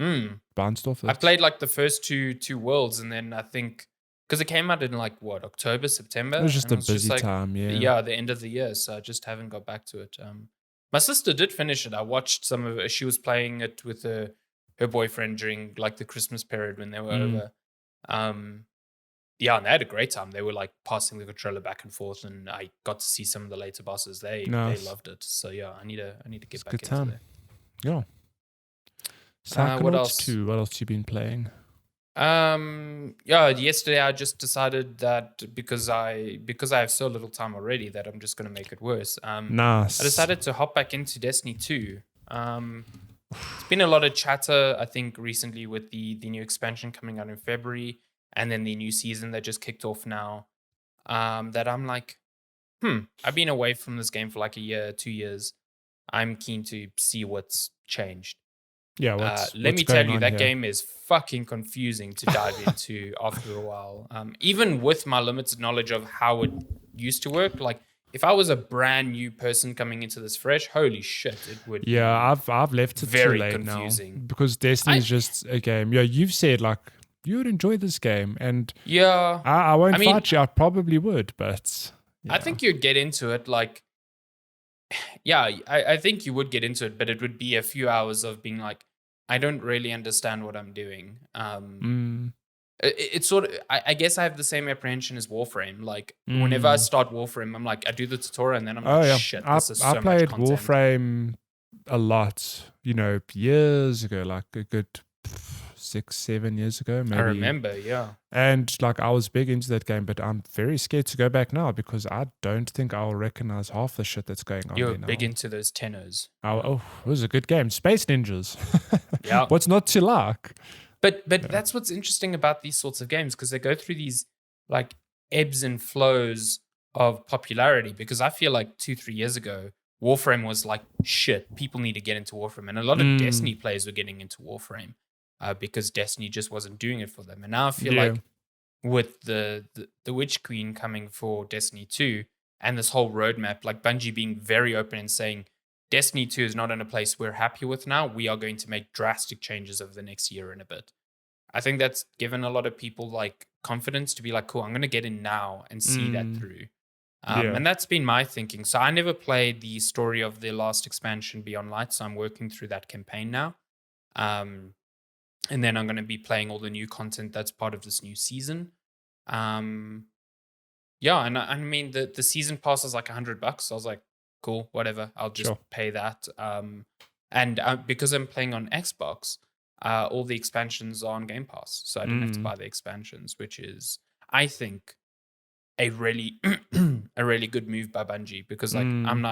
bounced off it. I played like the first two worlds, and then I think because it came out in like October, September. It was just a busy time, Yeah, the end of the year, so I just haven't got back to it. My sister did finish it. I watched some of it. She was playing it with her boyfriend during like the Christmas period when they were over. And they had a great time. They were like passing the controller back and forth, and I got to see some of the later bosses. They loved it. So yeah, I need to get back into it. Yeah. Psychonauts what else? 2. What else have you been playing? Yesterday I just decided that because I have so little time already that I'm just going to make it worse. Nice. I decided to hop back into Destiny 2. It's been a lot of chatter, I think, recently with the new expansion coming out in February, and then the new season that just kicked off now. That I'm like, I've been away from this game for like a year, 2 years. I'm keen to see what's changed. Yeah, let me tell you, that game is fucking confusing to dive into after a while. Even with my limited knowledge of how it used to work, like if I was a brand new person coming into this fresh, holy shit, it would. Yeah, I've left it very too late confusing now because Destiny is just a game. Yeah, you've said like you would enjoy this game, and yeah, I won't fight you. I probably would, but I think you'd get into it. Like, yeah, I think you would get into it, but it would be a few hours of being like, I don't really understand what I'm doing. It's sort of, I guess I have the same apprehension as Warframe. Like, whenever I start Warframe, I'm like, I do the tutorial and then I'm like, shit, this is so much content. I played Warframe a lot, years ago, like a good 6-7 years ago, maybe. I remember, yeah. And like, I was big into that game, but I'm very scared to go back now because I don't think I'll recognize half the shit that's going on. You're big into those tenors. Oh, it was a good game. Space Ninjas. Yeah. What's not to like? But that's what's interesting about these sorts of games, because they go through these like ebbs and flows of popularity. Because I feel like 2-3 years ago, Warframe was like, shit, people need to get into Warframe. And a lot of Destiny players were getting into Warframe because Destiny just wasn't doing it for them. And now I feel like with the Witch Queen coming for Destiny 2 and this whole roadmap, like Bungie being very open and saying Destiny 2 is not in a place we're happy with now. We are going to make drastic changes over the next year and a bit. I think that's given a lot of people like confidence to be like, cool, I'm going to get in now and see that through. And that's been my thinking. So I never played the story of the last expansion, Beyond Light. So I'm working through that campaign now. And then I'm going to be playing all the new content that's part of this new season. Yeah, and I mean, the season pass is like $100. So I was like, cool, whatever. I'll just pay that. And because I'm playing on Xbox, all the expansions are on Game Pass. So I didn't have to buy the expansions, which is, I think, a really a really good move by Bungie, because like I'm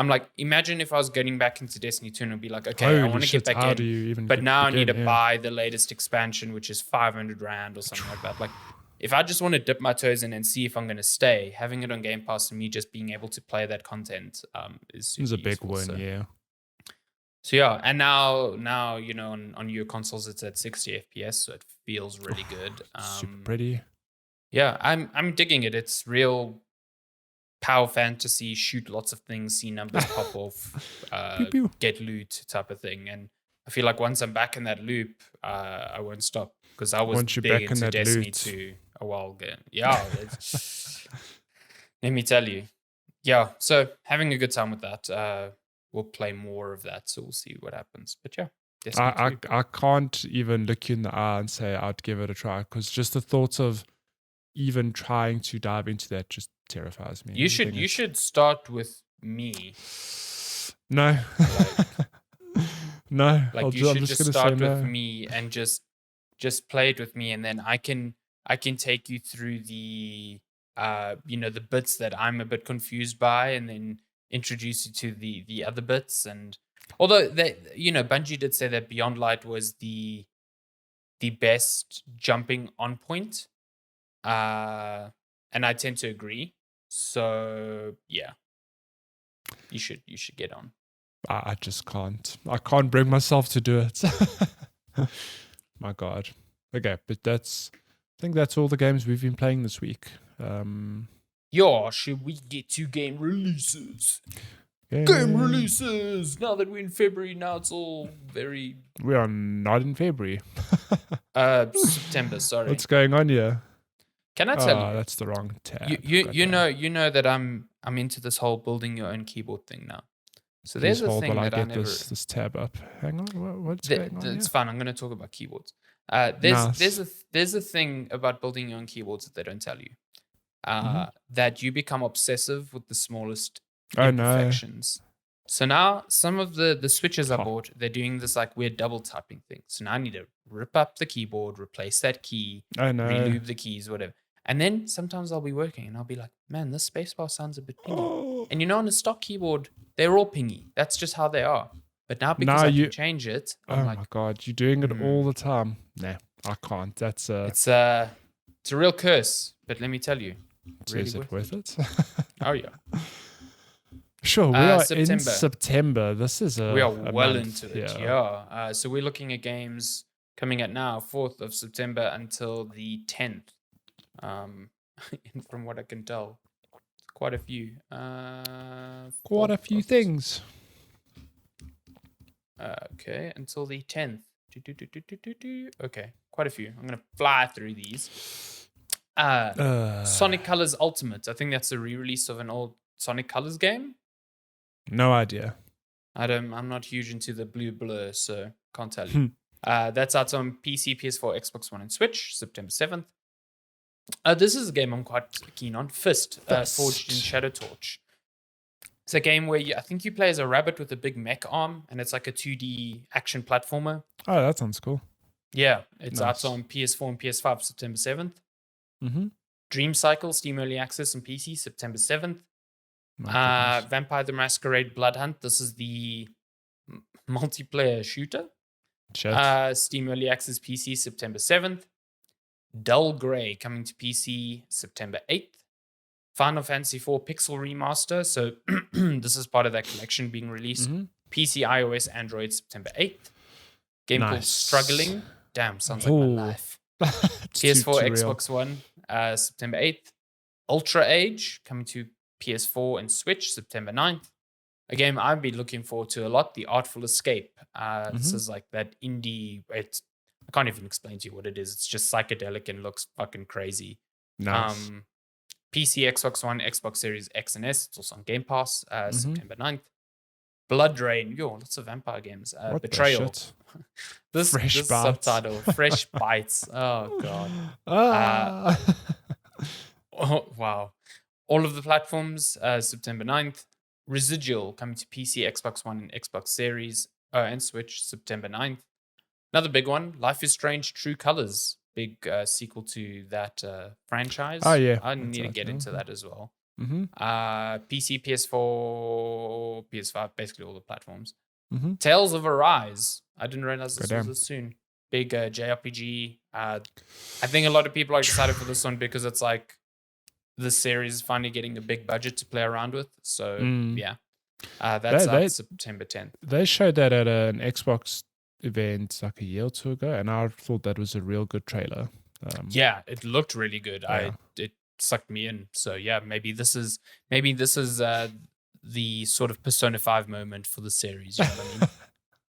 like, imagine if I was getting back into Destiny 2 and I'd be like, okay, Holy I want to shit, get back how in, do you even but now I need to begin? buy the latest expansion, which is 500 Rand or something like that. Like, if I just want to dip my toes in and see if I'm going to stay, having it on Game Pass and me just being able to play that content is super It's a big useful. win, yeah. So yeah, and now you know, on your consoles it's at 60 FPS, so it feels really good. Super pretty. Yeah, I'm digging it. It's real power fantasy, shoot lots of things, see numbers pop off, Pew, pew. get loot type of thing. And I feel like once I'm back in that loop, I won't stop, because I was Once you're big back in into that Destiny loot. 2 a while ago. Yeah, let me tell you. Yeah, so having a good time with that. We'll play more of that, so we'll see what happens. But yeah, Destiny 2. I can't even look you in the eye and say I'd give it a try, because just the thought of even trying to dive into that just terrifies me. You should start with me. No. No. Like, I'm you should just just gonna start say with no. me and just play it with me, and then I can take you through the the bits that I'm a bit confused by, and then introduce you to the other bits. And although Bungie did say that Beyond Light was the best jumping on point, and I tend to agree. So yeah, you should get on. I just can't. I can't bring myself to do it. My God. Okay, but I think that's all the games we've been playing this week. Yeah, should we get to game releases? Game releases! Now that we're in February, now it's all very... We are not in February. September, sorry. What's going on here? Can I tell you? That's the wrong tab. You know that I'm into this whole building your own keyboard thing now. So there's a thing that I never... this tab up. Hang on, what's going on It's here? fun. I'm going to talk about keyboards. Nice. There's a thing about building your own keyboards that they don't tell you. That you become obsessive with the smallest imperfections. So now some of the switches I bought, they're doing this like weird double typing thing. So now I need to rip up the keyboard, replace that key, relube the keys, whatever. And then sometimes I'll be working and I'll be like, man, this spacebar sounds a bit pingy. And on a stock keyboard, they're all pingy. That's just how they are. But now because I can change it, I'm like, my God, you're doing it all the time. Nah, I can't. That's it's a real curse. But let me tell you, really is it worth it? Oh yeah. Sure, we are September. in September. This is we are well month, into it. Yeah. So we're looking at games coming at now 4th of September until the 10th. And from what I can tell, quite a few. Quite a few things. Okay, until the 10th. Okay, quite a few. I'm gonna fly through these. Sonic Colors Ultimate. I think that's a re-release of an old Sonic Colors game. No idea. I'm not huge into the blue blur, so can't tell you. That's out on PC, PS4, Xbox One, and Switch, September 7th. This is a game I'm quite keen on. Fist. Forged in Shadow Torch. It's a game where I think you play as a rabbit with a big mech arm, and it's like a 2D action platformer. Oh, that sounds cool. Yeah, it's out on PS4 and PS5, September 7th. Dream Cycle, Steam Early Access and PC, September 7th. Vampire the Masquerade Blood Hunt. This is the multiplayer shooter. Steam Early Access PC, September 7th. Dull Grey coming to PC, September 8th. Final Fantasy IV Pixel Remaster. So this is part of that collection being released. PC, iOS, Android, September 8th. Game called Struggling. Damn, sounds like my life. PS4, Xbox One, September 8th. Ultra Age coming to PS4 and Switch, September 9th. a game I've been looking forward to a lot, The Artful Escape. This Mhm. is like that indie. I can't even explain to you what it is. It's just psychedelic and looks fucking crazy. Nice. PC, Xbox One, Xbox Series X and S. It's also on Game Pass, Mhm. September 9th. Blood Rain. Yo, lots of vampire games. What the Betrayal. shit? This Fresh bites. subtitle, Fresh Bites. Oh god. Ah. Oh, wow. All of the platforms, September 9th. Residual coming to PC, Xbox One, and Xbox Series, and Switch, September 9th. Another big one, Life is Strange True Colors. Big sequel to that franchise. Oh yeah. I That's need to out get now. into that as well. Mm-hmm. PC, PS4, PS5, basically all the platforms. Mm-hmm. Tales of Arise. I didn't realize this was Goddamn. this soon. Big JRPG. I think a lot of people are excited for this one because it's like this series is finally getting a big budget to play around with. So yeah, that's out September 10th. They showed that at an Xbox event like a year or two ago, and I thought that was a real good trailer. Yeah, it looked really good. Yeah. It sucked me in. So yeah, maybe this is the sort of Persona 5 moment for the series. You know what I mean?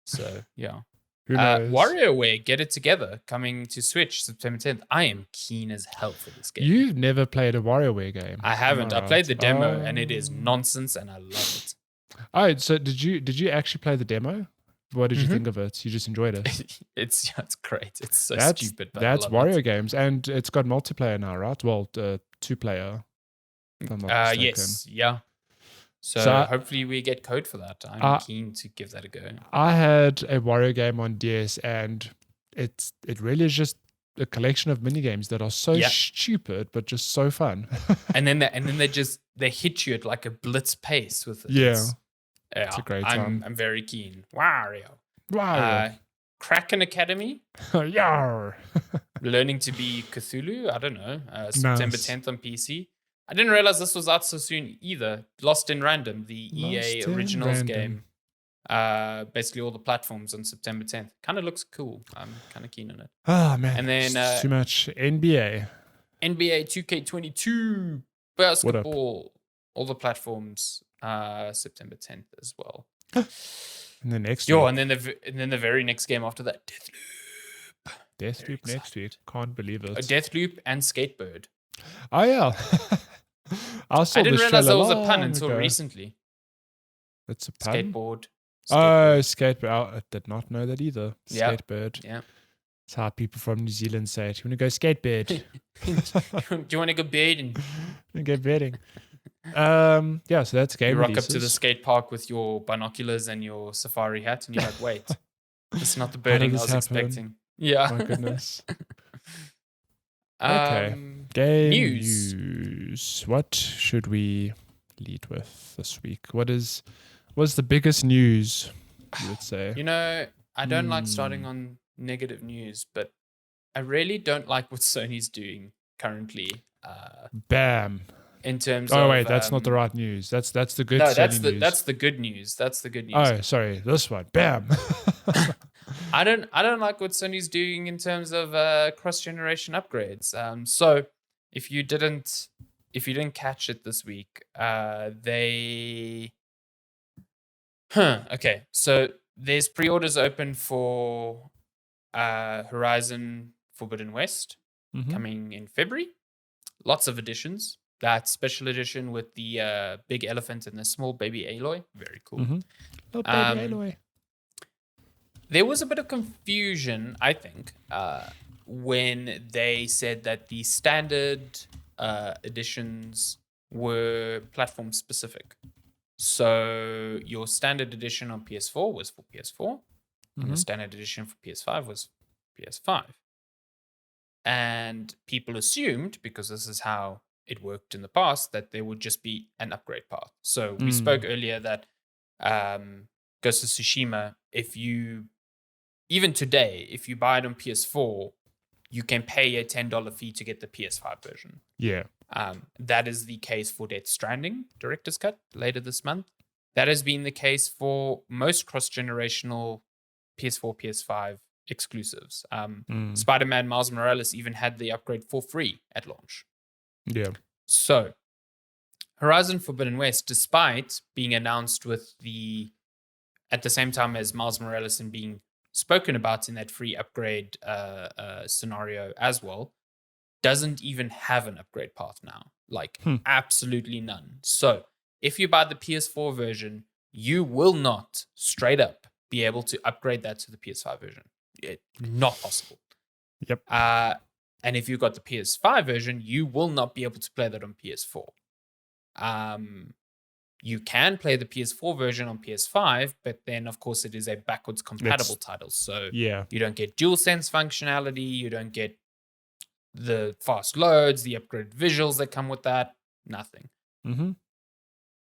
So yeah. Who knows? WarioWare, Get It Together, coming to Switch September 10th. I am keen as hell for this game. You've never played a WarioWare game. I haven't. I Right. played the demo and it is nonsense and I love it. Oh, so did you actually play the demo? What did you think of it? You just enjoyed it? It's great. It's so That's stupid, but that's I love Wario it. games, and it's got multiplayer now, right? Well, 2-player. If I'm not mistaken. Yes, yeah. So hopefully we get code for that. I'm keen to give that a go. I had a Wario game on DS, and it really is just a collection of mini games that are so stupid but just so fun. and then they hit you at like a blitz pace with it. Yeah, it's a great time. I'm very keen. Wario. Wario. Kraken Academy. Yar. Learning to be Cthulhu. I don't know. September 10th on PC. I didn't realize this was out so soon either. Lost in Random, the EA Originals game. Basically all the platforms on September 10th. Kind of looks cool. I'm kind of keen on it. Oh, man. And then too much NBA 2K22 basketball. All the platforms September 10th as well. And the next and then the very next game after that, Deathloop next week. Can't believe it. Deathloop and Skatebird. Oh yeah. I didn't realize that was a pun until recently. It's a pun? Skateboard. Oh, skateboard. I did not know that either. Yeah. Skatebird. Yeah. It's how people from New Zealand say it. You want to go skatebird? Do you want to go birding? Go birding. Yeah, so that's game You rock releases. up to the skate park with your binoculars and your safari hat, and you're like, wait, it's not the birding I was expecting. Yeah. My goodness. Okay. Game news. What should we lead with this week? What's the biggest news, you would say? You know, I don't like starting on negative news, but I really don't like what Sony's doing currently. Bam. In terms of... Oh, wait, that's not the right news. That's the good news. That's the good news. That's the good news. Oh, sorry. This one. Bam. I don't like what Sony's doing in terms of cross-generation upgrades. So if you didn't catch it this week, okay. So there's pre-orders open for Horizon Forbidden West coming in February. Lots of editions. That special edition with the big elephant and the small baby Aloy. Very cool. Little baby Aloy. There was a bit of confusion, I think, when they said that the standard editions were platform specific. So your standard edition on PS4 was for PS4, and the standard edition for PS5 was PS5. And people assumed, because this is how it worked in the past, that there would just be an upgrade path. So we spoke earlier that Ghost of Tsushima, even today, if you buy it on PS4, you can pay a $10 fee to get the PS5 version. Yeah. That is the case for Death Stranding Director's Cut later this month. That has been the case for most cross-generational PS4, PS5 exclusives. Spider-Man Miles Morales even had the upgrade for free at launch. Yeah. So, Horizon Forbidden West, despite being announced at the same time as Miles Morales and being spoken about in that free upgrade scenario as well, doesn't even have an upgrade path now. Like, absolutely none. So if you buy the PS4 version, you will not straight up be able to upgrade that to the PS5 version. Not possible. Yep. And if you got the PS5 version, you will not be able to play that on PS4. You can play the PS4 version on PS5, but then, of course, it is a backwards compatible title. So you don't get DualSense functionality. You don't get the fast loads, the upgraded visuals that come with that. Nothing. Mm-hmm.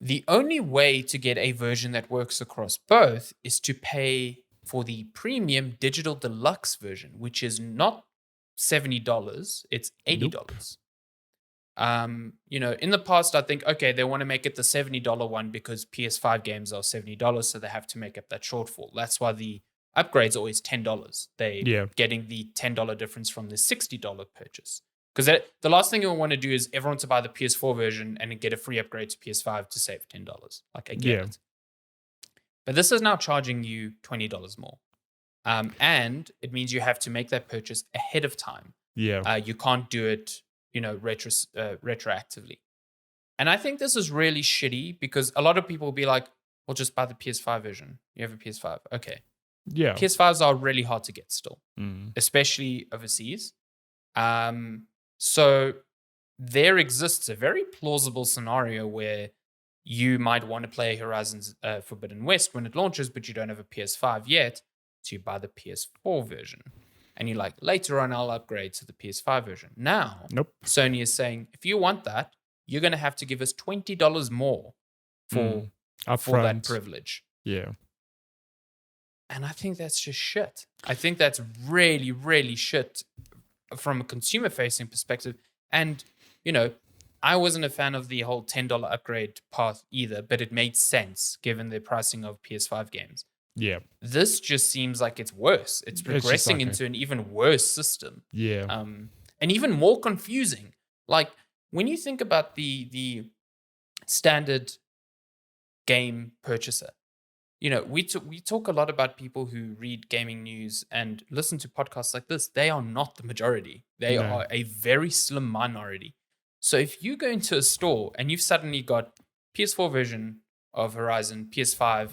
The only way to get a version that works across both is to pay for the premium digital deluxe version, which is not $70. It's $80. Nope. In the past, I think, okay, they want to make it the $70 one because PS5 games are $70, so they have to make up that shortfall. That's why the upgrade's always $10. They're getting the $10 difference from the $60 purchase. Because the last thing you want to do is everyone to buy the PS4 version and get a free upgrade to PS5 to save $10. Like, I get it. But this is now charging you $20 more. And it means you have to make that purchase ahead of time. You can't do it retroactively. And I think this is really shitty because a lot of people will be like, well, just buy the PS5 version. You have a PS5. Okay. Yeah. PS5s are really hard to get still, especially overseas. So there exists a very plausible scenario where you might want to play Horizon Forbidden West when it launches, but you don't have a PS5 yet, so you buy the PS4 version. And you're like, later on, I'll upgrade to the PS5 version. Now, Sony is saying, if you want that, you're going to have to give us $20 more for that privilege. Yeah. And I think that's just shit. I think that's really, really shit from a consumer-facing perspective. And, I wasn't a fan of the whole $10 upgrade path either, but it made sense given the pricing of PS5 games. Yeah. This just seems like it's worse. It's progressing into an even worse system. Yeah. And even more confusing. Like, when you think about the standard game purchaser, we talk a lot about people who read gaming news and listen to podcasts like this. They are not the majority. They are a very slim minority. So if you go into a store and you've suddenly got PS4 version of Horizon, PS5,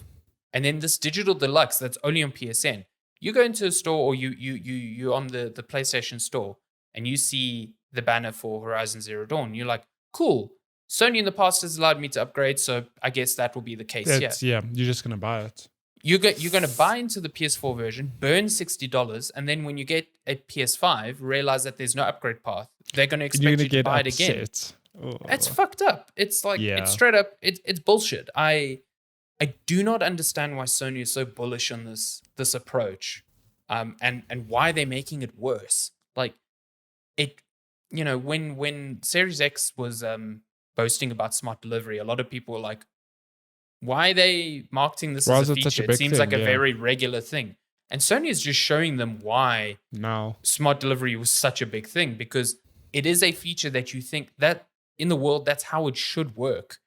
and then this digital deluxe that's only on PSN, you go into a store or you're on the PlayStation store and you see the banner for Horizon Zero Dawn. You're like, cool. Sony in the past has allowed me to upgrade, so I guess that will be the case here. Yeah, you're just going to buy it. You're going to buy into the PS4 version, burn $60, and then when you get a PS5, realize that there's no upgrade path. They're going to expect you to buy it again. Oh. It's fucked up. It's like, it's straight up, it's bullshit. I do not understand why Sony is so bullish on this approach, and why they're making it worse. Like, when Series X was boasting about smart delivery, a lot of people were like, why are they marketing this as a feature? It seems like a very regular thing. And Sony is just showing them why smart delivery was such a big thing, because it is a feature that you think that in the world, that's how it should work.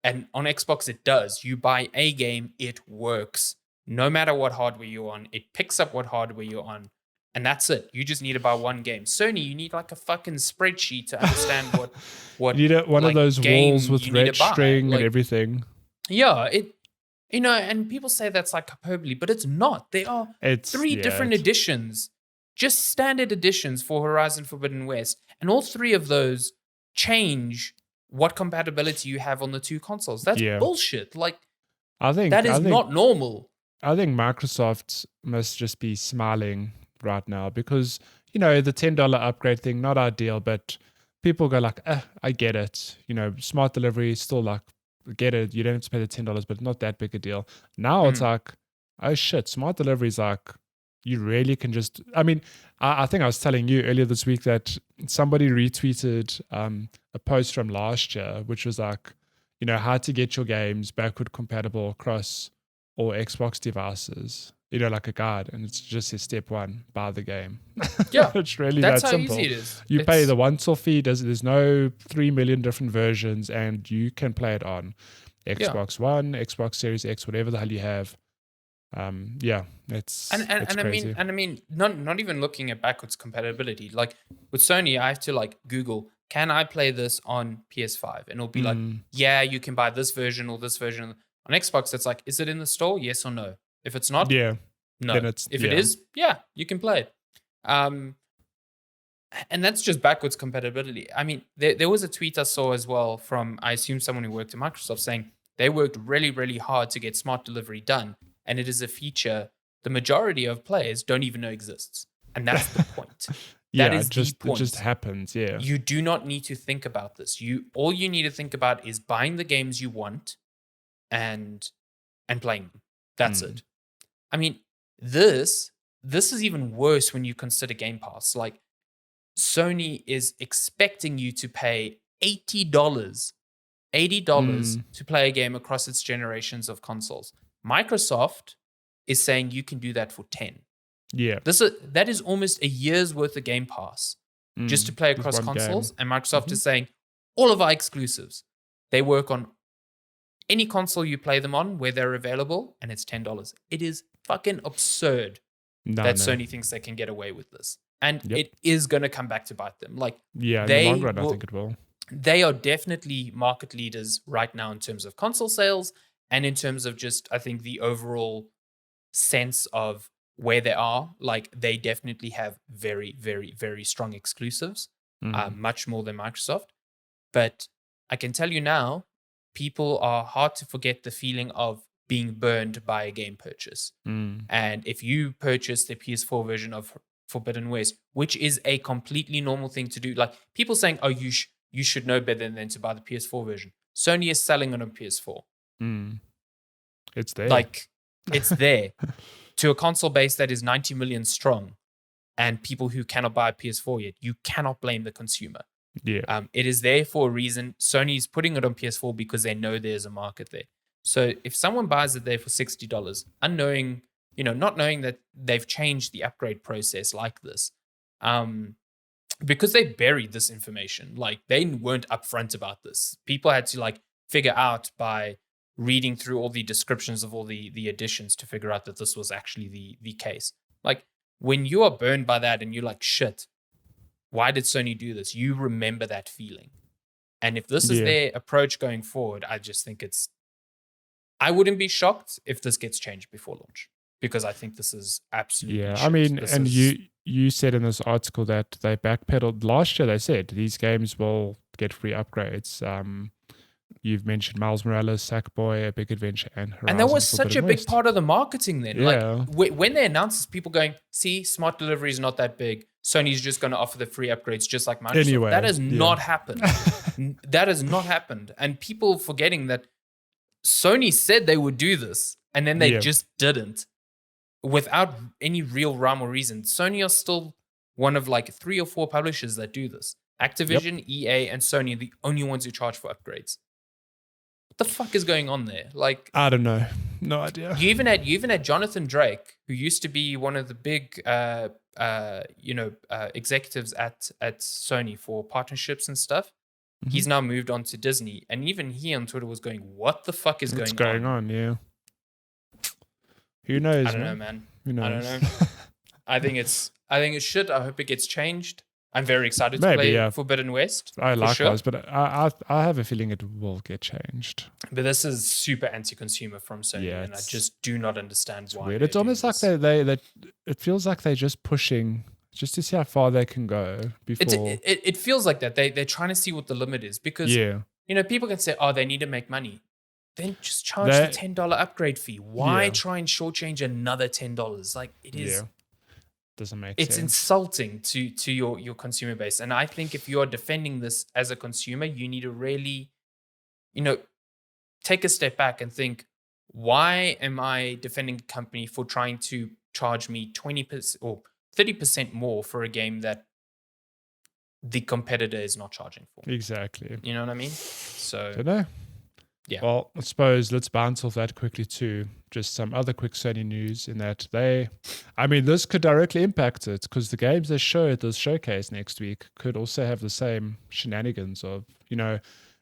And on Xbox, it does. You buy a game, it works. No matter what hardware you're on, it picks up what hardware you're on. And that's it. You just need to buy one game. Sony, you need like a fucking spreadsheet to understand what you need one of those walls with red string and everything. Yeah, and people say that's like hyperbole, but it's not. There are three different editions, just standard editions for Horizon Forbidden West, and all three of those change what compatibility you have on the two consoles. That's bullshit. Like, I think that is not normal. I think Microsoft must just be smiling right now because, the $10 upgrade thing, not ideal, but people go like, I get it. Smart delivery is still like, get it. You don't have to pay the $10, but not that big a deal. Now it's like, oh shit, smart delivery is like, you really can just, I think I was telling you earlier this week that somebody retweeted a post from last year, which was like, how to get your games backward compatible across all Xbox devices. like a guide, and it's just says step 1, buy the game. Yeah, It's really that's that how simple. easy it is. You pay the once-off fee. There's no 3 million different versions, and you can play it on Xbox One, Xbox Series X, whatever the hell you have. It's crazy. I mean, not even looking at backwards compatibility. Like with Sony, I have to like Google, can I play this on PS5? And it'll be like, yeah, you can buy this version or this version. On Xbox, it's like, is it in the store? Yes or no? If it's not, no. Then If it is, you can play it. And that's just backwards compatibility. I mean, there was a tweet I saw as well from, I assume, someone who worked at Microsoft saying they worked really, really hard to get smart delivery done. And it is a feature the majority of players don't even know exists. And that's the point. That is the point. It just happens, yeah. You do not need to think about this. All you need to think about is buying the games you want and playing them. That's it. I mean, this is even worse when you consider Game Pass. Like, Sony is expecting you to pay $80 to play a game across its generations of consoles. Microsoft is saying you can do that for 10. Yeah. That is almost a year's worth of Game Pass just to play across consoles. And Microsoft is saying all of our exclusives, they work on any console you play them on where they're available, and it's $10. It is fucking absurd that Sony thinks they can get away with this. And it is going to come back to bite them. Like, in the long run, I think it will. They are definitely market leaders right now in terms of console sales and in terms of just, I think, the overall sense of where they are. Like, they definitely have very, very, very strong exclusives, much more than Microsoft. But I can tell you now, people are hard to forget the feeling of being burned by a game purchase. And if you purchase the PS4 version of Forbidden West, which is a completely normal thing to do, like people saying, oh, you should know better than to buy the PS4 version. Sony is selling it on PS4. It's there. Like, it's there to a console base that is 90 million strong, and people who cannot buy a PS4 yet. You cannot blame the consumer. Yeah. It is there for a reason. Sony's putting it on PS4 because they know there's a market there. So if someone buys it there for $60, unknowing, not knowing that they've changed the upgrade process like this, because they buried this information, like they weren't upfront about this. People had to like figure out by reading through all the descriptions of all the additions to figure out that this was actually the case. Like, when you are burned by that and you're like, shit, why did Sony do this? You remember that feeling. And if this is their approach going forward, I just think I wouldn't be shocked if this gets changed before launch, because I think this is absolutely shit. I mean, you said in this article that they backpedaled last year. They said these games will get free upgrades. You've mentioned Miles Morales, Sackboy, A Big Adventure, and Horizon. And that was such a big West. part of the marketing then. Yeah. Like, when they announced this, people going, see, smart delivery is not that big. Sony's just going to offer the free upgrades just like Microsoft. Anyway, that has not happened. That has not happened. And people forgetting that Sony said they would do this, and then they just didn't, without any real rhyme or reason. Sony are still one of like 3 or 4 publishers that do this. Activision, EA, and Sony are the only ones who charge for upgrades. What the fuck is going on there? Like, I don't know. No idea. You even had Jonathan Drake, who used to be one of the big executives at Sony for partnerships and stuff. He's now moved on to Disney, and even he on Twitter was going, "What the fuck is What's going on?" Yeah. Who knows? I don't know, man. Who knows? I don't know. I think it's shit. I hope it gets changed. I'm very excited to play Forbidden West. I likewise, but I have a feeling it will get changed. But this is super anti-consumer from Sony, and I just do not understand why. Weird. It's almost like they it feels like they're just pushing just to see how far they can go before. It feels like that. They're trying to see what the limit is, because people can say, oh, they need to make money. Then just charge the $10 upgrade fee. Why try and shortchange another $10? Like, it is. Doesn't make it's sense. Insulting to your consumer base. And I think if you are defending this as a consumer, you need to really, take a step back and think, why am I defending a company for trying to charge me 20% or 30% more for a game that the competitor is not charging for? Exactly. You know what I mean? So, don't know. Yeah. Well, I suppose let's bounce off that quickly too. Just some other quick Sony news in that this could directly impact it because the games they show at this showcase next week could also have the same shenanigans of,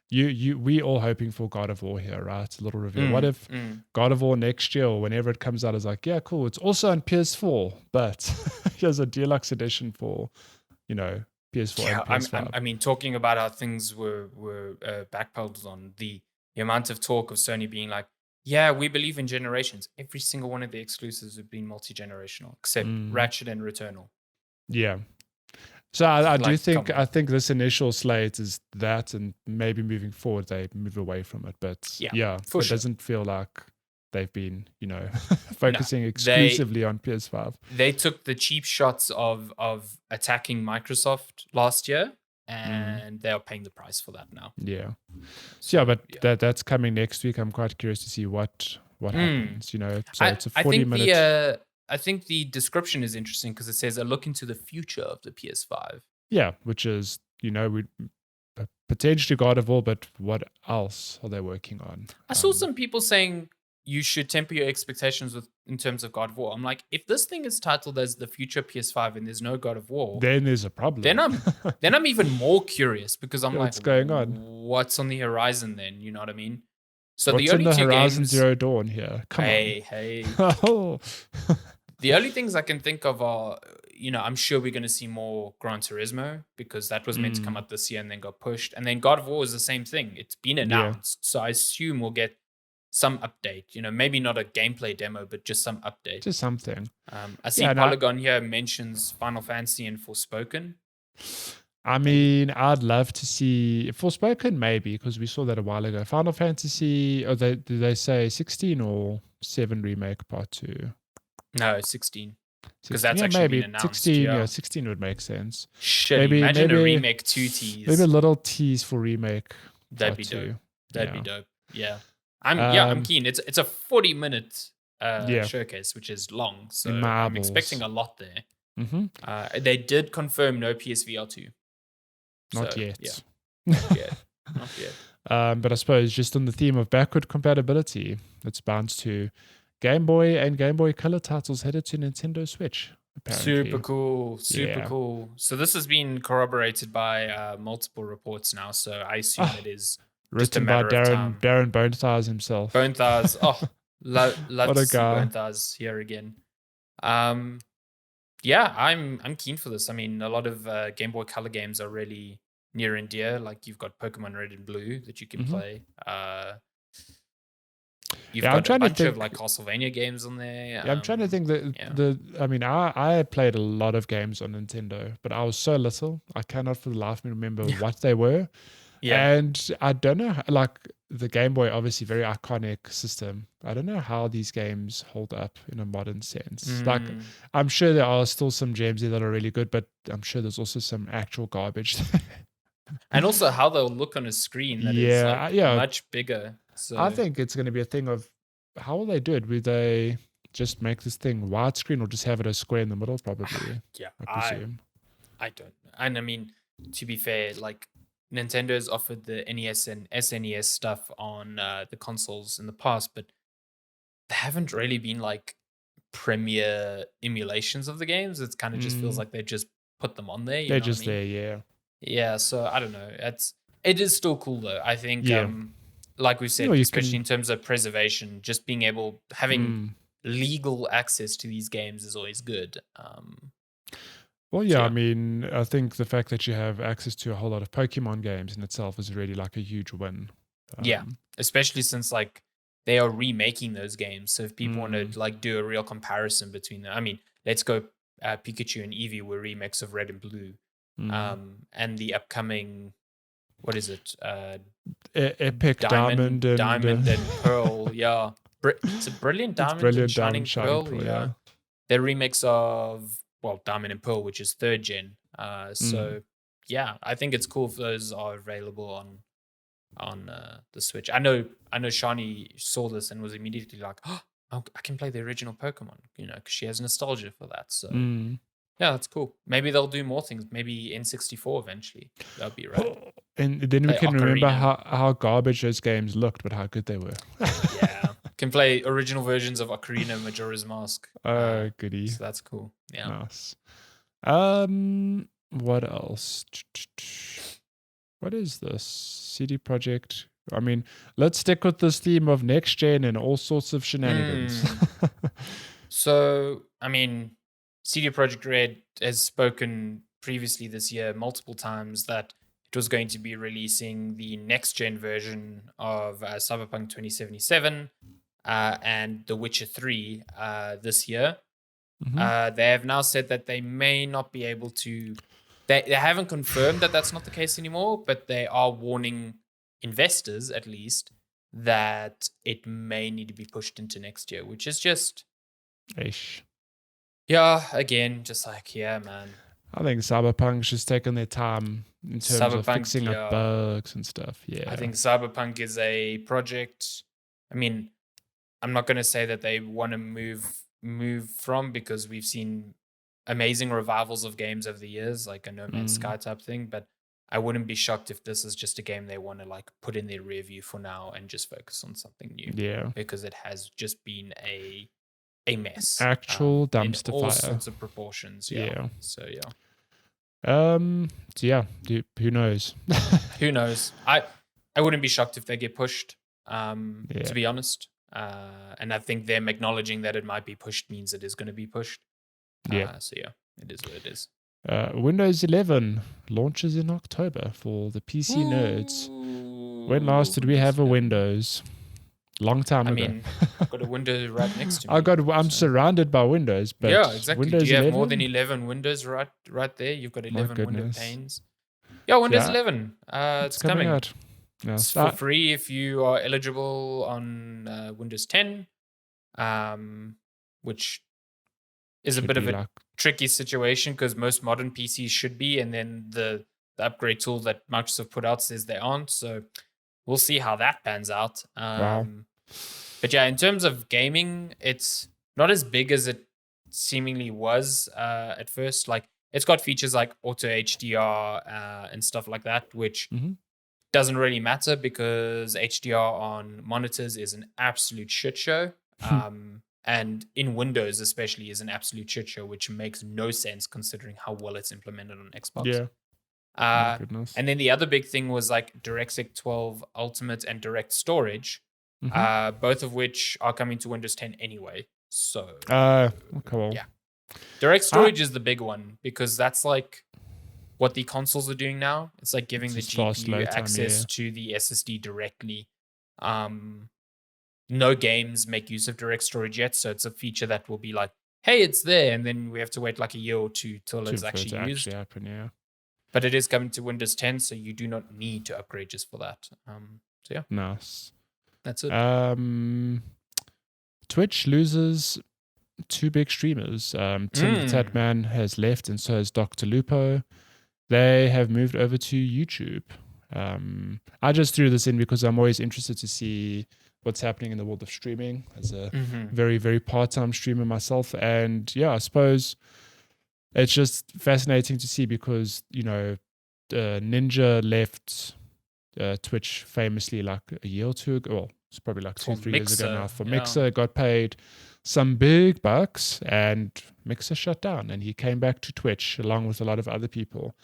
we all hoping for God of War here, right? A little reveal. What if God of War next year or whenever it comes out is like, yeah, cool, it's also on PS4, but here's a deluxe edition for, PS4 and PS5. I mean, talking about how things were backpedaled on the amount of talk of Sony being like, yeah, we believe in generations. Every single one of the exclusives have been multi-generational, except Ratchet and Returnal. Yeah. So I think this initial slate is that, and maybe moving forward they move away from it. But it doesn't feel like they've been, focusing exclusively on PS5. They took the cheap shots of attacking Microsoft last year, and they are paying the price for that now. Yeah. That's coming next week. I'm quite curious to see what happens. So it's a 40-minute. I think the description is interesting because it says a look into the future of the PS5. Yeah, which is we potentially God of War, but what else are they working on? I saw some people saying you should temper your expectations in terms of God of War. I'm like, if this thing is titled as the future PS5 and there's no God of War, then there's a problem. Then I'm even more curious because I'm what's going on? What's on the horizon then? You know what I mean? So what's the only in the two Horizon games, Zero Dawn here? Come on. Hey. Oh. The only things I can think of are, I'm sure we're going to see more Gran Turismo because that was meant to come out this year and then got pushed. And then God of War is the same thing. It's been announced. So I assume we'll get some update, maybe not a gameplay demo, but just some update. Just something. I see Polygon here mentions Final Fantasy and Forspoken. I mean, I'd love to see Forspoken maybe because we saw that a while ago. Final Fantasy, did they say 16 or 7 remake part 2? No, 16. Because that's actually been announced. 16, 16 would make sense. Shit, imagine a remake 2 tease. Maybe a little tease for remake. That'd be dope. That'd be dope. Yeah. I'm keen. It's a 40-minute showcase, which is long. So I'm expecting a lot there. Mm-hmm. They did confirm no PSVR 2. Not yet. Yeah. Not yet. But I suppose just on the theme of backward compatibility, let's bounce to Game Boy and Game Boy Color titles headed to Nintendo Switch. Apparently. Super cool. So this has been corroborated by multiple reports now. So I assume it is written by Darren Bone Thighs himself. Bone Thighs. Love to see guy. Bone Thighs here again. Yeah, I'm keen for this. I mean, a lot of Game Boy Color games are really near and dear. Like you've got Pokemon Red and Blue that you can play. You've got a bunch of like Castlevania games on there. I'm trying to think that I played a lot of games on Nintendo, but I was so little. I cannot for the life of me remember what they were. Yeah. And I don't know, like the Game Boy, obviously very iconic system. I don't know how these games hold up in a modern sense. Like, I'm sure there are still some gems there that are really good, but I'm sure there's also some actual garbage. And also how they'll look on a screen that is like much bigger. So I think it's going to be a thing of how will they do it? Will they just make this thing widescreen or just have it a square in the middle? Probably. I presume. I don't know. And I mean, to be fair, like Nintendo's offered the NES and SNES stuff on the consoles in the past, but they haven't really been like premier emulations of the games. It kind of just feels like they just put them on there. They're just there, yeah. Yeah, so I don't know. It is still cool though. I think like we said, especially in terms of preservation, just being able having legal access to these games is always good. Well, yeah, I mean, I think the fact that you have access to a whole lot of Pokemon games in itself is really like a huge win. Yeah, especially since like they are remaking those games. So if people want to like do a real comparison between them, I mean, let's go Pikachu and Eevee were remakes of Red and Blue. And the upcoming, what is it? Epic Diamond and Pearl. Yeah, it's a Brilliant Diamond and Shining Pearl. Yeah, they're remakes of Diamond and Pearl, which is 3rd gen. So yeah, I think it's cool if those are available on the Switch. I know Shani saw this and was immediately like, oh, I can play the original Pokemon, because she has nostalgia for that. So yeah, that's cool. Maybe they'll do more things. Maybe N64 eventually. That'd be right. And then we Play can remember Ocarina. how garbage those games looked, but how good they were. Yeah. Can play original versions of Ocarina, Majora's Mask. Oh, goody. So that's cool. Yeah. Nice. What else? What is this? CD Projekt. I mean, let's stick with this theme of next gen and all sorts of shenanigans. So, I mean, CD Projekt Red has spoken previously this year multiple times that it was going to be releasing the next gen version of Cyberpunk 2077 and The Witcher 3 this year. They have now said that they may not be able to. They haven't confirmed that that's not the case anymore, but they are warning investors, at least, that it may need to be pushed into next year, which is just. Ish. Yeah, again, just like, yeah, man. I think Cyberpunk's just taking their time in terms of fixing up bugs and stuff. Yeah. I think Cyberpunk is a project. I mean, I'm not going to say that they want to move from, because we've seen amazing revivals of games over the years, like a No Man's Sky type thing, but I wouldn't be shocked if this is just a game they want to like put in their rear view for now and just focus on something new. Yeah. Because it has just been a mess. Actual dumpster in all fire. sorts of proportions. Yeah. So yeah. So yeah, who knows? Who knows? I wouldn't be shocked if they get pushed. To be honest. And I think them acknowledging that it might be pushed means it is going to be pushed. So yeah, it is what it is. Windows 11 launches in October for the PC nerds. When last did we have a Windows? Long time ago. I mean, I've got a window right next to me. I'm surrounded by Windows, but yeah, exactly. Windows Do you have 11? more than 11 windows right there? You've got 11 window panes. Yeah, Windows 11. It's coming out. Yeah, it's for free if you are eligible on Windows 10, which is a bit of a tricky situation because most modern PCs should be, and then the upgrade tool that Microsoft put out says they aren't. So we'll see how that pans out. But yeah, in terms of gaming, it's not as big as it seemingly was at first. Like, it's got features like auto HDR and stuff like that, which doesn't really matter because HDR on monitors is an absolute shit show. And in Windows especially is an absolute shit show, which makes no sense considering how well it's implemented on Xbox. Yeah. And then the other big thing was like DirectX 12 Ultimate and Direct Storage, both of which are coming to Windows 10 anyway. So, cool. Yeah. Direct Storage is the big one because that's like what the consoles are doing now. It's like giving the GPU access to the SSD directly. No games make use of direct storage yet, so it's a feature that will be like, hey, it's there, and then we have to wait like a year or two till it's actually used. But it is coming to Windows 10, so you do not need to upgrade just for that. So yeah. Nice. That's it. Twitch loses two big streamers. Tim the Tatman has left, and so has Dr. Lupo. They have moved over to YouTube. I just threw this in because I'm always interested to see what's happening in the world of streaming as a very, very part-time streamer myself. And yeah, I suppose it's just fascinating to see because, you know, Ninja left Twitch famously like a year or two ago. Well, it's probably like 2-3 years ago now for Mixer. Got paid some big bucks and Mixer shut down and he came back to Twitch along with a lot of other people.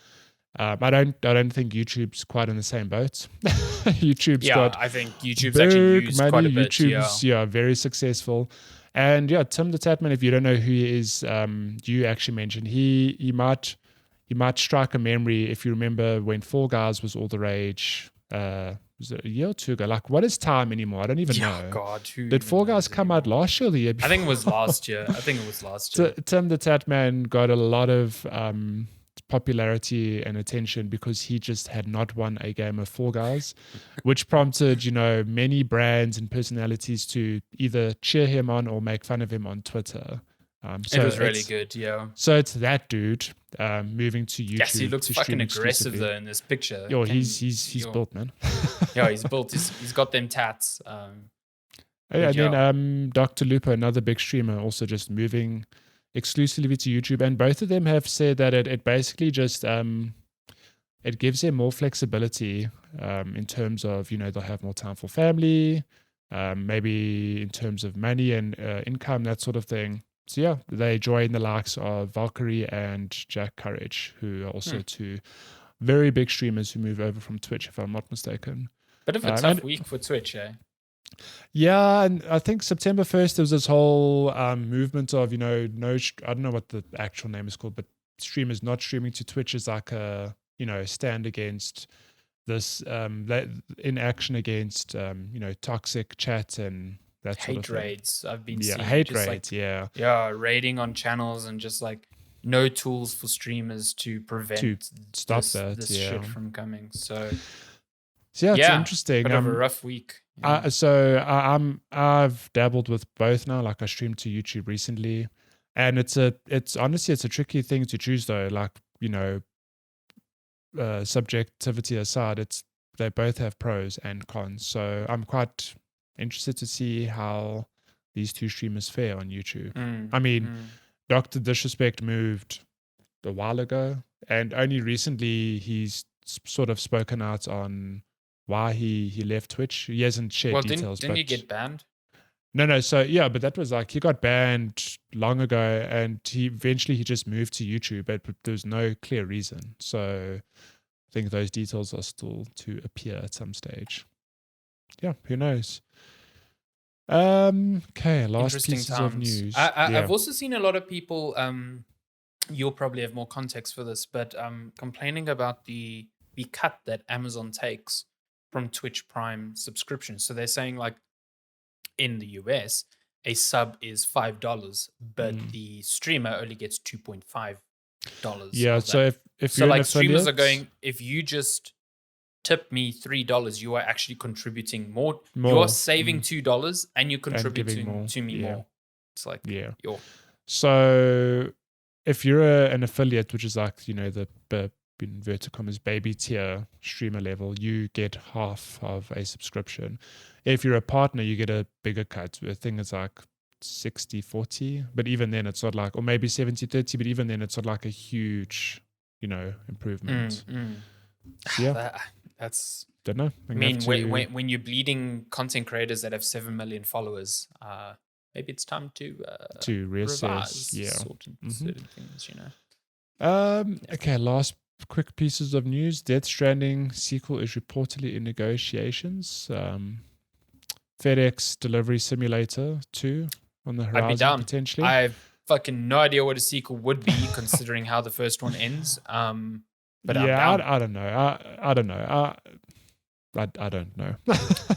I don't think YouTube's quite in the same boat. I think YouTube's actually used quite a bit. YouTube's very successful. And yeah, Tim the Tatman, if you don't know who he is, you actually mentioned he might strike a memory if you remember when Fall Guys was all the rage. Was it a year or two ago? Like, what is time anymore? I don't even know. God, did Fall Guys come out last year or the year before? I think it was last year. Tim the Tatman got a lot of popularity and attention because he just had not won a game of Fall Guys, which prompted, you know, many brands and personalities to either cheer him on or make fun of him on Twitter. So it was really good, yeah. So it's that dude moving to YouTube. Yes, he looks fucking aggressive though in this picture. Yo, he's built, man. Yeah, he's built. He's got them tats. And then Dr. Lupo, another big streamer, also just moving exclusively to YouTube, and both of them have said that it basically just it gives them more flexibility in terms of, they'll have more time for family, maybe in terms of money and income, that sort of thing. So yeah, they join the likes of Valkyrie and Jack Courage, who are also two very big streamers who move over from Twitch, if I'm not mistaken. Bit of a tough week for Twitch, eh? Yeah, and I think September 1st, there was this whole movement of, no, I don't know what the actual name is called, but streamers not streaming to Twitch is like a, stand against this, in action against, toxic chat and that sort of hate raids. I've been seeing hate raids, yeah, raiding on channels and just like no tools for streamers to prevent stop this shit from coming. So yeah, it's interesting. Bit of a rough week. I've dabbled with both now. Like I streamed to YouTube recently, and it's honestly a tricky thing to choose though. Like subjectivity aside, they both have pros and cons. So I'm quite interested to see how these two streamers fare on YouTube. I mean, Dr. Disrespect moved a while ago, and only recently he's sort of spoken out on why he left Twitch. He hasn't shared details. Didn't he get banned? No. So yeah, but that was like he got banned long ago, and he just moved to YouTube, but there's no clear reason. So I think those details are still to appear at some stage. Yeah, who knows? Okay, last pieces of news. I've also seen a lot of people. You'll probably have more context for this, but complaining about the cut that Amazon takes from Twitch Prime subscriptions. So they're saying like in the US, a sub is $5, but the streamer only gets $2.5. Yeah, so if so you're like streamers are going, if you just tip me $3, you are actually contributing more. You are saving $2 and you're contributing to me more. It's like So if you're an affiliate, which is like the inverted commas baby tier streamer level, you get half of a subscription. If you're a partner, you get a bigger cut. I think it's like 60-40, but even then it's not like, or maybe 70-30, but even then it's not like a huge improvement. So yeah, that's don't know. I mean, when you're bleeding content creators that have 7 million followers, maybe it's time to reassess certain things, Okay, last quick pieces of news. Death Stranding sequel is reportedly in negotiations. FedEx Delivery Simulator 2 on the horizon. I'd be down. Potentially. I have fucking no idea what a sequel would be considering how the first one ends. But yeah, I don't know. I don't know. I don't know.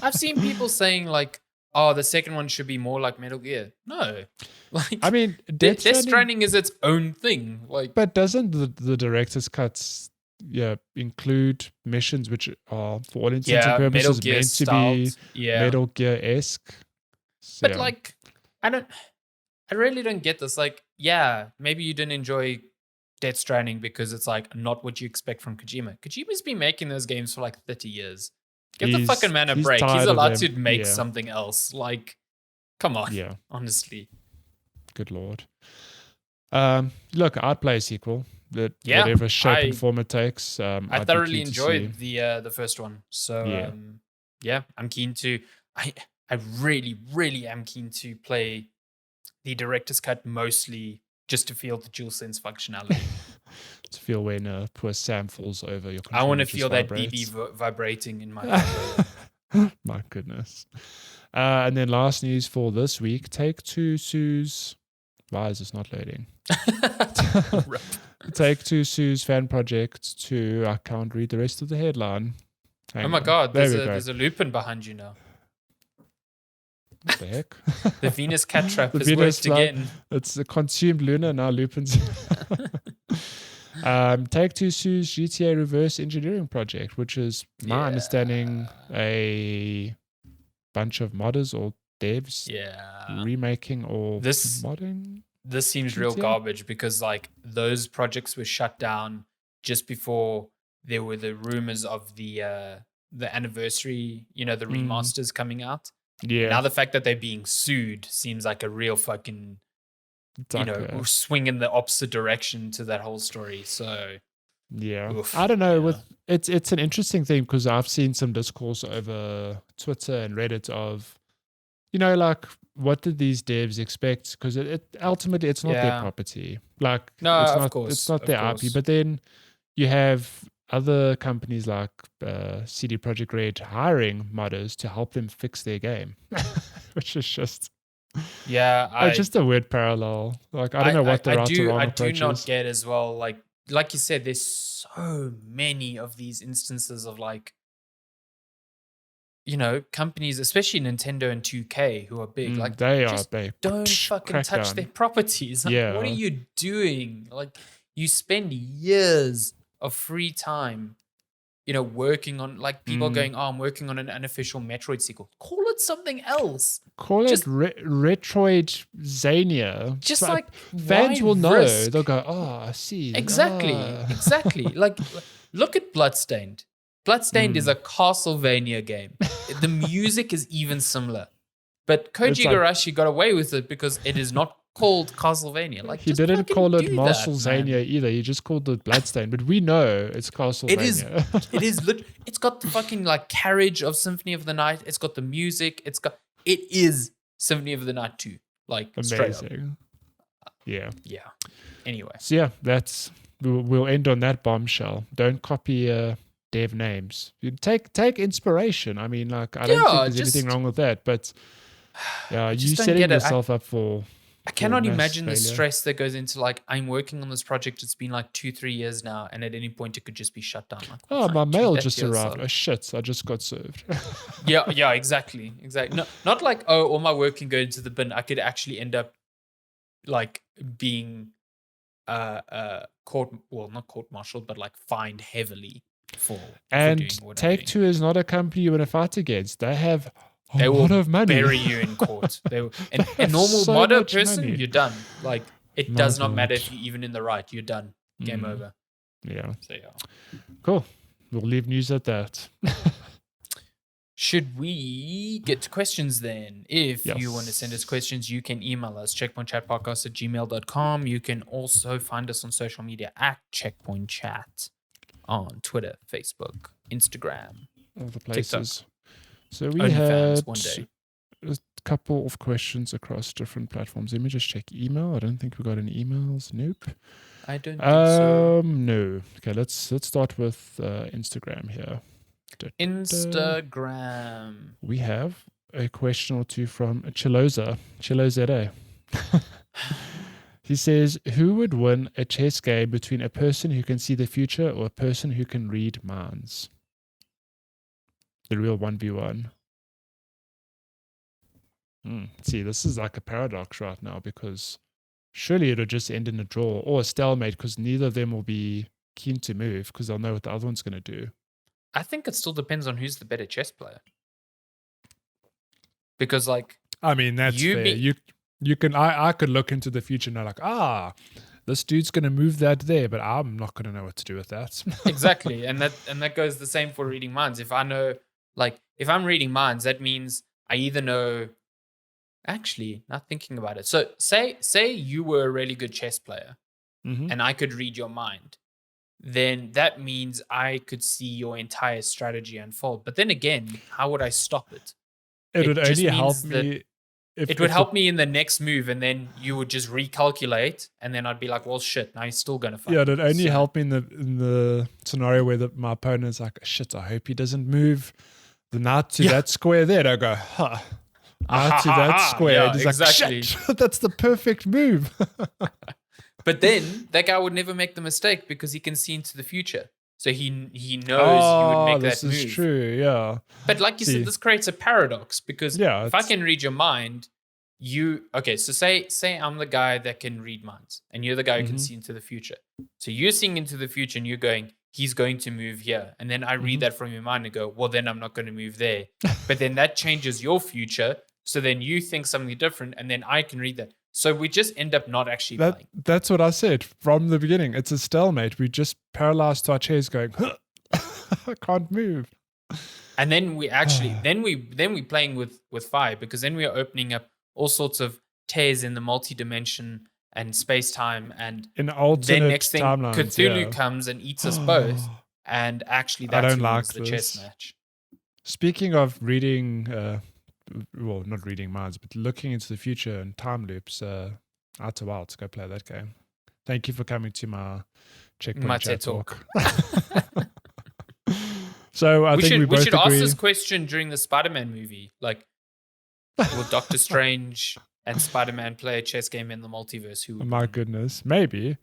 I've seen people saying like, oh, the second one should be more like Metal Gear. No. Like, I mean, Death Stranding is its own thing. Like, but doesn't the director's cuts include missions which are, for all intents and purposes, meant to be Metal Gear-esque? So, but like, I really don't get this. Like, yeah, maybe you didn't enjoy Death Stranding because it's like not what you expect from Kojima. Kojima's been making those games for like 30 years. Give the fucking man a break. He's allowed to make something else. Like, come on. Yeah. Honestly. Good Lord. Look, I'd play a sequel. Whatever shape and form it takes. I thoroughly enjoyed the first one. So I'm keen to. I really, really am keen to play the director's cut, mostly just to feel the DualSense functionality. To feel when poor Sam falls over your controller. I want to feel that BB vibrating in my controller. My goodness. And then last news for this week, Take-Two sues... Why is this not loading? Take-Two sues fan project to... I can't read the rest of the headline. Oh my God, there's a Lupin behind you now. What the heck? The Venus cat trap has worked again. It's a consumed Luna, now Lupin's... Take-Two sues GTA reverse engineering project, which is my understanding a bunch of modders or devs remaking or modding. This seems GTA? Real garbage because like those projects were shut down just before there were the rumors of the anniversary, the remasters coming out. Yeah. Now the fact that they're being sued seems like a real fucking swing in the opposite direction to that whole story. So Yeah. Oof, I don't know. yeah. It's an interesting thing because I've seen some discourse over Twitter and Reddit of, like, what did these devs expect? Because it ultimately it's not their Yeah. property. Like No, it's not of their IP. course. But then you have other companies like CD Projekt Red hiring modders to help them fix their game, which is Yeah, just a weird parallel. Like I don't know what the right or wrong I do approach not is. get as well. Like you said, there's so many of these instances of like, companies, especially Nintendo and 2K, who are big. Like, just They don't fucking touch their crackdown. properties. Like, what are Yeah. you doing? Like, you spend years of free time, working on, like, people going, oh, I'm working on an unofficial Metroid sequel. Call it something else. Call it Just Retroid Zania. just like, Fans why will know. risk? They'll go, oh, I see. Exactly. Like, look at Bloodstained. Bloodstained is a Castlevania game. The music is even similar. But It's Koji like- Igarashi got away with it because it is not called Castlevania. Like, He just didn't fucking call it do Marshall that, man. Zania either. He just called it Bloodstain. But we know it's Castlevania. It is it's got the fucking like carriage of Symphony of the Night. It's got the music. It is Symphony of the Night 2. Like, straight up. Amazing. Yeah. Yeah. Anyway. So yeah, we'll end on that bombshell. Don't copy dev names. You take inspiration. I mean, like I don't think there's anything wrong with that, but yeah, you don't setting get it. yourself up for. I cannot mass imagine the failure. stress that goes into like, I'm working on this project. It's been like 2-3 years now, and at any point it could just be shut down. Like, Oh, my fucking keep mail that just to arrived. yourself. Oh shit! I just got served. Yeah, exactly. No, not like, oh, all my work can go into the bin. I could actually end up like being not court-martialed, but like fined heavily for And doing what I'm Take doing. Two is not a company you want to fight against. They have a They lot will of money. bury you in court. A have normal so modder much person, money. you're done. Like, it My does not matter God. if you're even in the right. You're done. Game over. Yeah. So yeah. Cool. We'll leave news at that. Should we get to questions then? If you Yes. want to send us questions, you can email us, checkpointchatpodcast@gmail.com. You can also find us on social media at Checkpoint Chat on Twitter, Facebook, Instagram, All the places. So we OnlyFans had one day. a couple of questions across different platforms. Let me just check email. I don't think we got any emails. Nope. I don't think so. No. Okay, let's start with Instagram here. Instagram. We have a question or two from Chiloza ZA. He says, who would win a chess game between a person who can see the future or a person who can read minds? The real 1v1. See, this is like a paradox right now because surely it'll just end in a draw or a stalemate because neither of them will be keen to move because they'll know what the other one's going to do. I think it still depends on who's the better chess player. Because, like, I mean, that's fair. You can I could look into the future and know like, this dude's gonna move that there, but I'm not gonna know what to do with that. exactly. And that goes the same for reading minds. If I know, like, if I'm reading minds, that means I either know. Actually, not thinking about it. So say you were a really good chess player and I could read your mind. Then that means I could see your entire strategy unfold. But then again, how would I stop it? It would just only help means me. It would help me in the next move, and then you would just recalculate, and then I'd be like, well, shit, now he's still going to fight. Yeah, it would only help me in the scenario where my opponent's like, shit, I hope he doesn't move the knight to that square there. And I go, knight to that square. Yeah, and he's exactly. like, shit, that's the perfect move. But then that guy would never make the mistake because he can see into the future. So he knows he would make that move. This is true, yeah. But like you said, this creates a paradox because if I can read your mind, so say I'm the guy that can read minds and you're the guy who can see into the future. So you're seeing into the future and you're going, he's going to move here. And then I read that from your mind and go, well, then I'm not going to move there. But then that changes your future. So then you think something different and then I can read that. So we just end up not actually playing. That's what I said from the beginning. It's a stalemate. We just paralyzed to our chairs going, I can't move. And then we actually, then we playing with fire because then we are opening up all sorts of tears in the multi-dimension and space time, and In then alternate next thing timelines, Cthulhu yeah. comes and eats us both, and actually I that's don't who like wins the chess this. match. Speaking of reading, well, not reading minds, but looking into the future and time loops, Outer Wilds, go play that game. Thank you for coming to my Checkpoint My Chat TED Talk. So I think we both should ask agree. this question during the Spider-Man movie. Like, will Doctor Strange and Spider-Man play a chess game in the multiverse? Who would My win? goodness, maybe.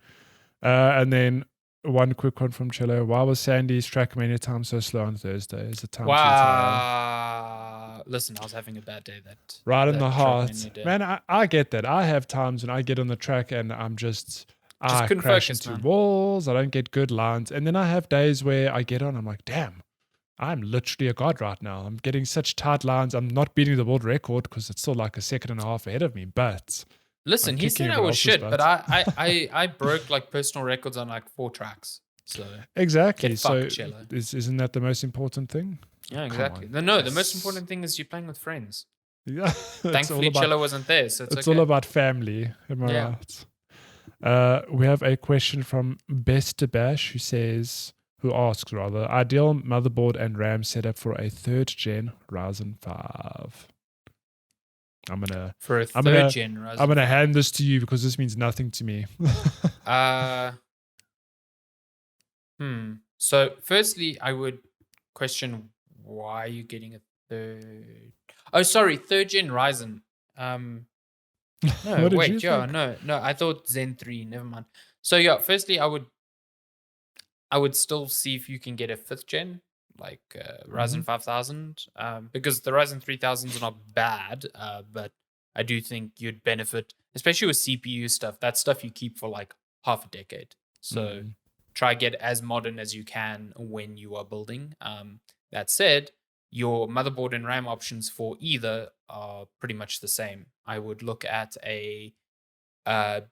And then one quick one from Chilo. Why was Sandy's Trackmania time so slow on Thursday? Is the time too tired? Wow. Listen, I was having a bad day Right in the heart. Trackmania day. Man, I get that. I have times when I get on the track and I'm I couldn't crash focus, into man. walls. I don't get good lines. And then I have days where I get on, I'm like, damn, I'm literally a god right now. I'm getting such tight lines. I'm not beating the world record because it's still like a second and a half ahead of me. But listen, I'm he kicking said I everyone was else's shit, butt. but I broke like personal records on like 4 tracks. So Exactly. get So fucked, Cello. isn't that the most important thing? Yeah, Come exactly. on. No, the most important thing is you're playing with friends. Yeah. Thankfully, Cello wasn't there, so it's It's okay. all about family. Am I Yeah. right? We have a question from Best Bash who asks rather, ideal motherboard and RAM setup for a 3rd gen Ryzen 5. I'm gonna For a 3rd gen Ryzen I'm gonna 5. hand this to you because this means nothing to me. So firstly, I would question why you're getting a 3rd. Oh, sorry, 3rd gen Ryzen. No, What did wait, you yeah, think? no, I thought Zen 3, never mind. So yeah, firstly, I would still see if you can get a 5th gen, like Ryzen 5000, because the Ryzen 3000s are not bad, but I do think you'd benefit, especially with CPU stuff. That stuff you keep for like half a decade. So try get as modern as you can when you are building. That said, your motherboard and RAM options for either are pretty much the same. I would look at a B55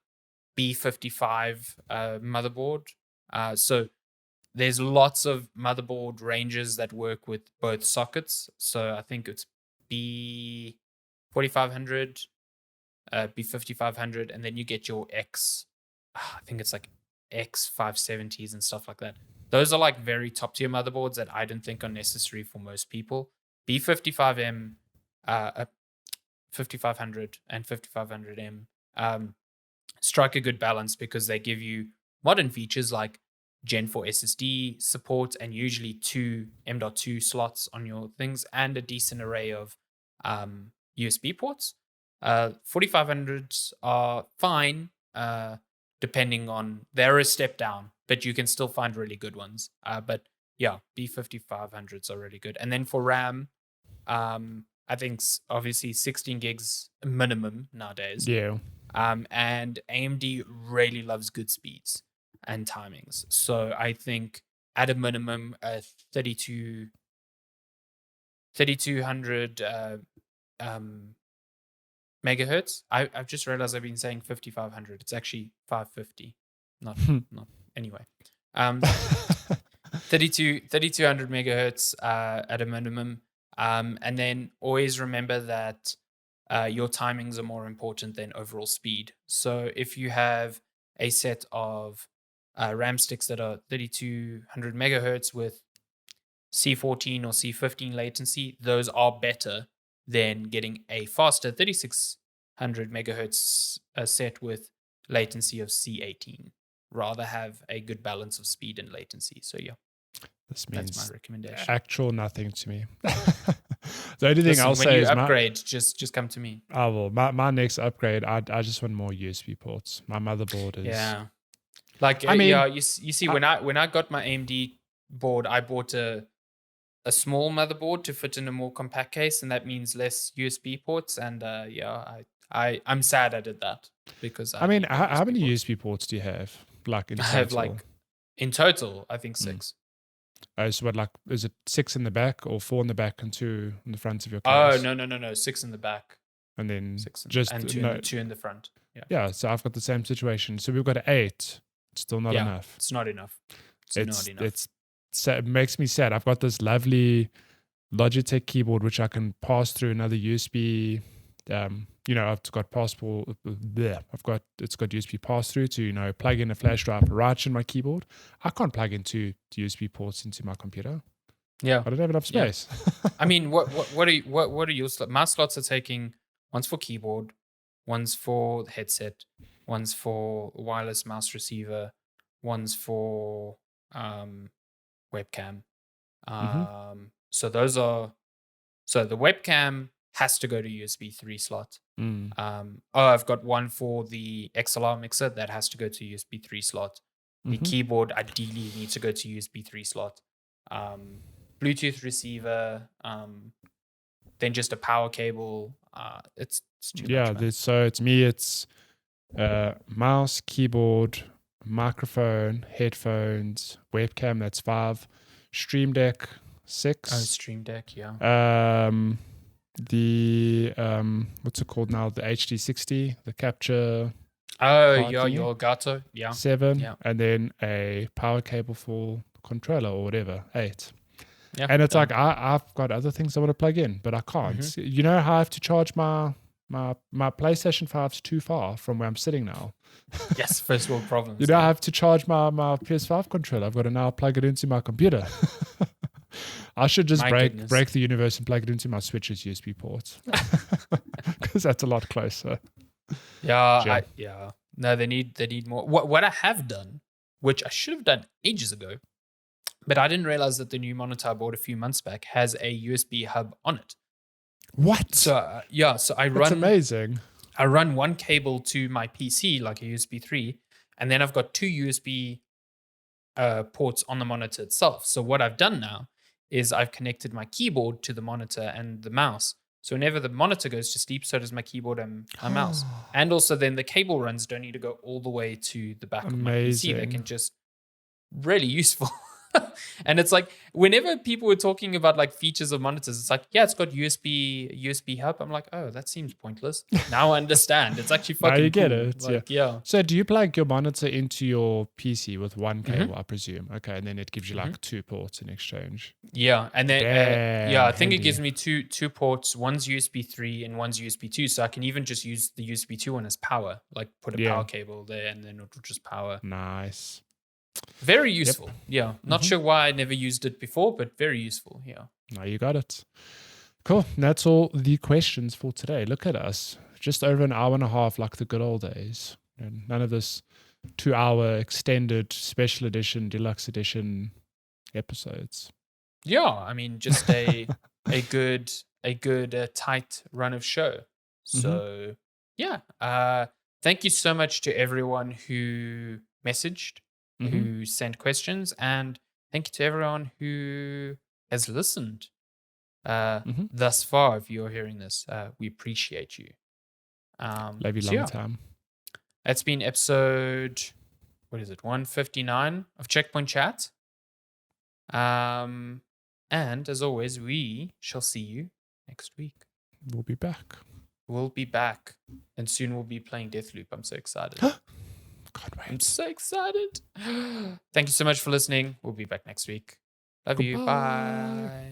motherboard. So there's lots of motherboard ranges that work with both sockets. So I think it's B4500, B5500, and then you get your I think it's like X570s and stuff like that. Those are like very top tier motherboards that I don't think are necessary for most people. B55M, 5500 and 5500M strike a good balance because they give you modern features like Gen 4 SSD support and usually 2 M.2 slots on your things and a decent array of USB ports. 4500s are fine, depending on, they're a step down, but you can still find really good ones. But yeah, B5500s are really good. And then for RAM, I think obviously 16 gigs minimum nowadays. Yeah. And AMD really loves good speeds and timings. So I think at a minimum, 3200 megahertz. I've just realized I've been saying 5500. It's actually 550. Not anyway. 3200 megahertz at a minimum. And then always remember that your timings are more important than overall speed. So if you have a set of RAM sticks that are 3200 megahertz with C14 or C15 latency, those are better than getting a faster 3600 megahertz set with latency of C18. Rather have a good balance of speed and latency. So yeah, this means that's my recommendation. Actual nothing to me. The only thing I'll say when you is upgrade, just come to me. I will. My next upgrade, I just want more USB ports. My motherboard is like I mean, you see when I got my AMD board, I bought a small motherboard to fit in a more compact case, and that means less USB ports. And I'm sad I did that because I mean, how many ports. USB ports do you have? Like in total? I have like in total, I think 6. So what, like, is it 6 in the back or 4 in the back and 2 in the front of your case? Oh no, 6 in the back, and then 6 just and 2 in the front. Yeah. So I've got the same situation. So we've got 8. It's still not enough. It's not enough. It's not enough. It makes me sad. I've got this lovely Logitech keyboard which I can pass through another USB I've got it's got USB pass through to plug in a flash drive right in my keyboard. I can't plug into USB ports into my computer. Yeah, I don't have enough space. I mean, what are your slots? My slots are taking one's for keyboard, one's for the headset, one's for wireless mouse receiver, one's for webcam. So those are the webcam has to go to USB 3 slot. I've got one for the XLR mixer that has to go to USB 3 slot. The keyboard ideally needs to go to USB 3 slot. Bluetooth receiver, then just a power cable. It's too much, man. So it's me. It's mouse, keyboard, microphone, headphones, webcam. That's 5. Stream Deck 6. Oh, Stream Deck, yeah. The what's it called now? The HD60, the capture. Oh, yeah, your Elgato, yeah. 7, yeah. And then a power cable for controller or whatever, 8. Yeah, and it's like I've got other things I want to plug in, but I can't. You know how I have to charge my PlayStation 5's too far from where I'm sitting now. Yes, first world problems. I have to charge my PS5 controller. I've got to now plug it into my computer. I should just break the universe and plug it into my Switch's USB ports, because that's a lot closer. Yeah, No, they need more. What I have done, which I should have done ages ago, but I didn't realize that the new monitor I bought a few months back has a USB hub on it. What? So so That's amazing. I run one cable to my PC, like a USB 3, and then I've got 2 USB ports on the monitor itself. So what I've done now is I've connected my keyboard to the monitor and the mouse. So whenever the monitor goes to sleep, so does my keyboard and my mouse. And also then the cable runs don't need to go all the way to the back of my PC. They can just really useful. And it's like, whenever people were talking about like features of monitors, it's like, yeah, it's got USB hub. I'm like, oh, that seems pointless. Now I understand. It's actually fucking now you get cool. it. Like, yeah. So do you plug your monitor into your PC with one cable, I presume? Okay, and then it gives you like 2 ports in exchange. Yeah, and then I think handy. it gives me two ports. One's USB 3 and one's USB 2. So I can even just use the USB 2 one as power, like put a power cable there, and then it'll just power. Nice. Very useful. Yep. Yeah. Not sure why I never used it before, but very useful. Yeah. Now you got it. Cool. And that's all the questions for today. Look at us. Just over an hour and a half, like the good old days. And none of this 2-hour extended special edition, deluxe edition episodes. Yeah. I mean, just a good tight run of show. So yeah. Thank you so much to everyone who messaged, who sent questions, and thank you to everyone who has listened thus far. If you're hearing this, we appreciate you. Love you long time. That's been episode, 159 of Checkpoint Chat. And as always, we shall see you next week. We'll be back. And soon we'll be playing Deathloop. I'm so excited. God, wait. I'm so excited. Thank you so much for listening. We'll be back next week. Love you. Bye.